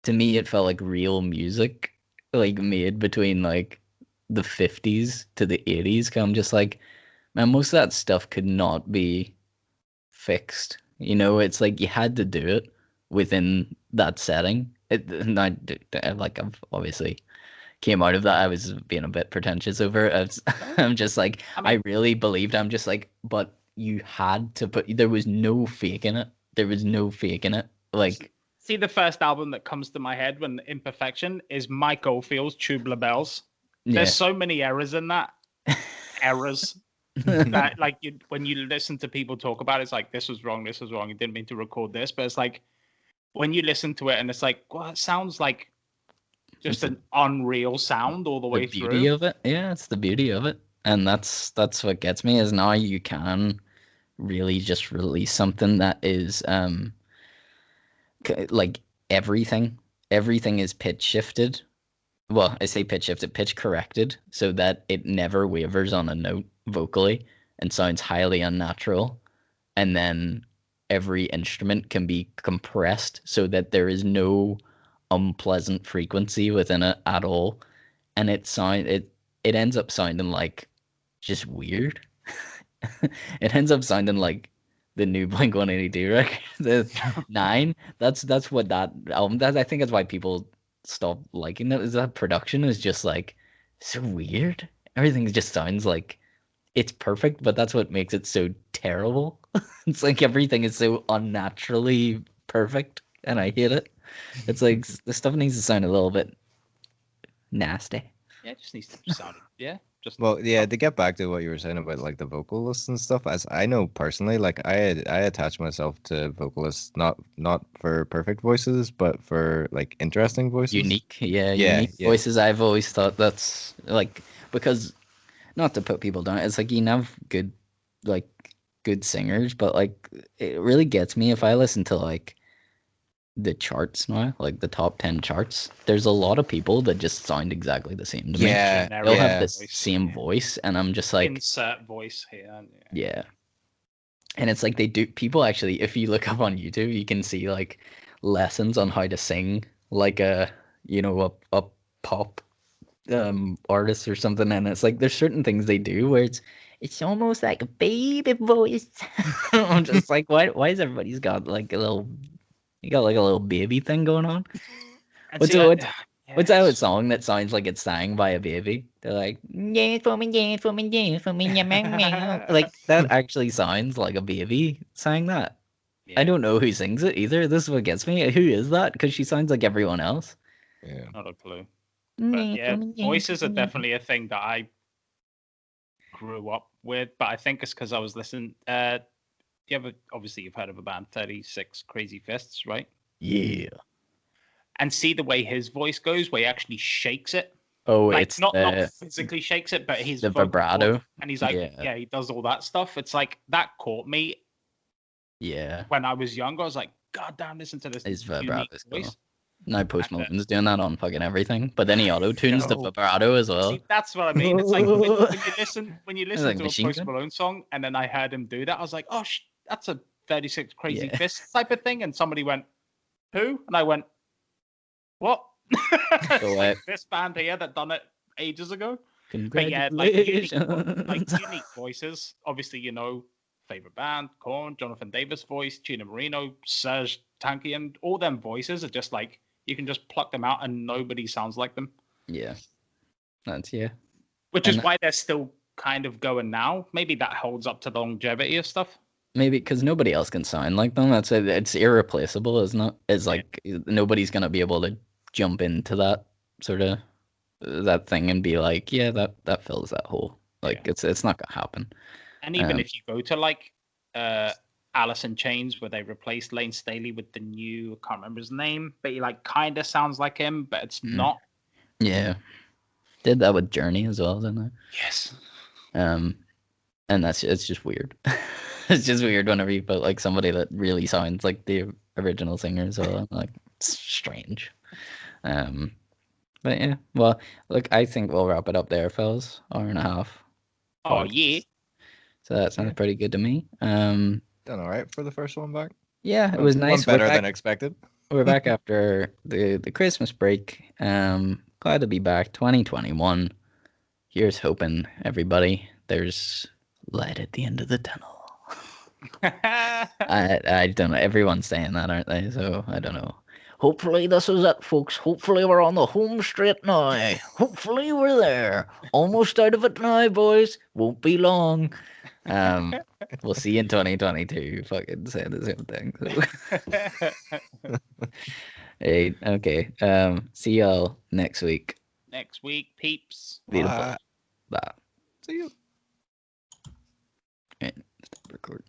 to me it felt like real music like made between like the 50s to the 80s. 'Cause I'm just like, man, most of that stuff could not be fixed. You know, it's like you had to do it within that setting. Like I've obviously came out of that. I was being a bit pretentious over it. I'm just like, I I mean, really believed. I'm just like, but you had to put. There was no faking it. There was no faking it. Like, see, the first album that comes to my head when Imperfection is Mike Oldfield's Tubular Bells. There's yeah, so many errors in that. Errors. That like when you listen to people talk about it, it's like this was wrong, you didn't mean to record this, but it's like when you listen to it and it's like, well, it sounds like just an unreal sound all the the way beauty through. of it. Yeah, it's the beauty of it, and that's what gets me. Is now you can really just release something that is like everything. Everything is pitch shifted. Well, I say pitch shifted, pitch corrected, so that it never wavers on a note vocally and sounds highly unnatural. And then every instrument can be compressed so that there is no unpleasant frequency within it at all. And it ends up sounding like just weird. It ends up sounding like the new Blink 182 record, the Nine. That's what that album. That I think that's why people stop liking it. Is that production is just like so weird. Everything just sounds like it's perfect, but that's what makes it so terrible. It's like everything is so unnaturally perfect, and I hate it. It's like the stuff needs to sound a little bit nasty. Yeah, it just needs to sound. Yeah, just Well, yeah, to get back to what you were saying about like the vocalists and stuff, as I know personally, like I attach myself to vocalists not for perfect voices, but for like interesting voices. Unique, yeah, Yeah, unique yeah. voices. I've always thought that's like because not to put people down, it's like you can have like good singers, but like it really gets me if I listen to like the charts now, like the top 10 charts. There's a lot of people that just sound exactly the same to me. Yeah, They'll have yeah. the same voice, and I'm just like, insert voice here. yeah. And it's like they do people actually, if you look up on YouTube, you can see like lessons on how to sing like a pop artist or something, and it's like there's certain things they do where it's almost like a baby voice. I'm just like, why is everybody's got like a little you got like a little baby thing going on? And What's see, what's what's that yes. song that sounds like it's sang by a baby? They're like, yeah, for me, yeah, for me, yeah, for me, yeah, meow, meow. Like that actually sounds like a baby sang that. I Yeah, don't know who sings it either. This is what gets me. Who is that? Because she sounds like everyone else. Yeah. not a clue. But Yeah, yeah, for me, yeah, voices for are me, yeah. definitely a thing that I grew up with. But I think it's because I was listening. Obviously you've heard of a band 36 Crazy Fists, right? Yeah. And see the way his voice goes, where he actually shakes it. Oh, Like it's not the physically shakes it, but his the vocal vibrato. cords, and he's like, Yeah. yeah, he does all that stuff. It's like that caught me Yeah. when I was younger. I was like, God damn, listen to this His unique vibrato's cool. voice. Now Post And, Malone's doing that on fucking everything, but then he auto tunes the Yo. vibrato as well. See, that's what I mean. It's like when you listen like to a Machine Post Gun. Malone song, and then I heard him do that, I was like, oh, that's a 36 Crazy Yeah. Fists type of thing. And somebody went, who? And I went, what? It's Go like away. this band here that done it ages ago. But yeah, like unique Congratulations. voices. Obviously, favorite band, Korn, Jonathan Davis voice, Gina Marino, Serge Tankian, all them voices are just like you can just pluck them out and nobody sounds like them. Yeah. Which is why they're still kind of going now. Maybe that holds up to the longevity of stuff. Maybe because nobody else can sound like them. It's irreplaceable, isn't it? It's like nobody's gonna be able to jump into that sort of that thing and be like, yeah, that fills that hole. Like it's not gonna happen. And even if you go to like Alice in Chains, where they replaced Lane Staley with the new, I can't remember his name, but he like kind of sounds like him, but it's not. Yeah, did that with Journey as well, didn't they? Yes. And it's just weird. It's just weird whenever you put like somebody that really sounds like the original singer. So like it's strange. But yeah, well, look, I think we'll wrap it up there, fellas. Hour and a half. Oh yeah. So that sounds pretty good to me. Done all right for the first one back. Yeah, it was nice. Better than expected. We're back after the Christmas break. Glad to be back. 2021. Here's hoping, everybody. There's light at the end of the tunnel. I don't know. Everyone's saying that, aren't they? So I don't know. Hopefully this is it, folks. Hopefully we're on the home straight now. Hopefully we're there. Almost out of it now, boys. Won't be long. We'll see you in 2022. Fucking say the same thing. So. Hey, okay. See y'all next week. Next week, peeps. Beautiful. Bye. See you. Okay, record.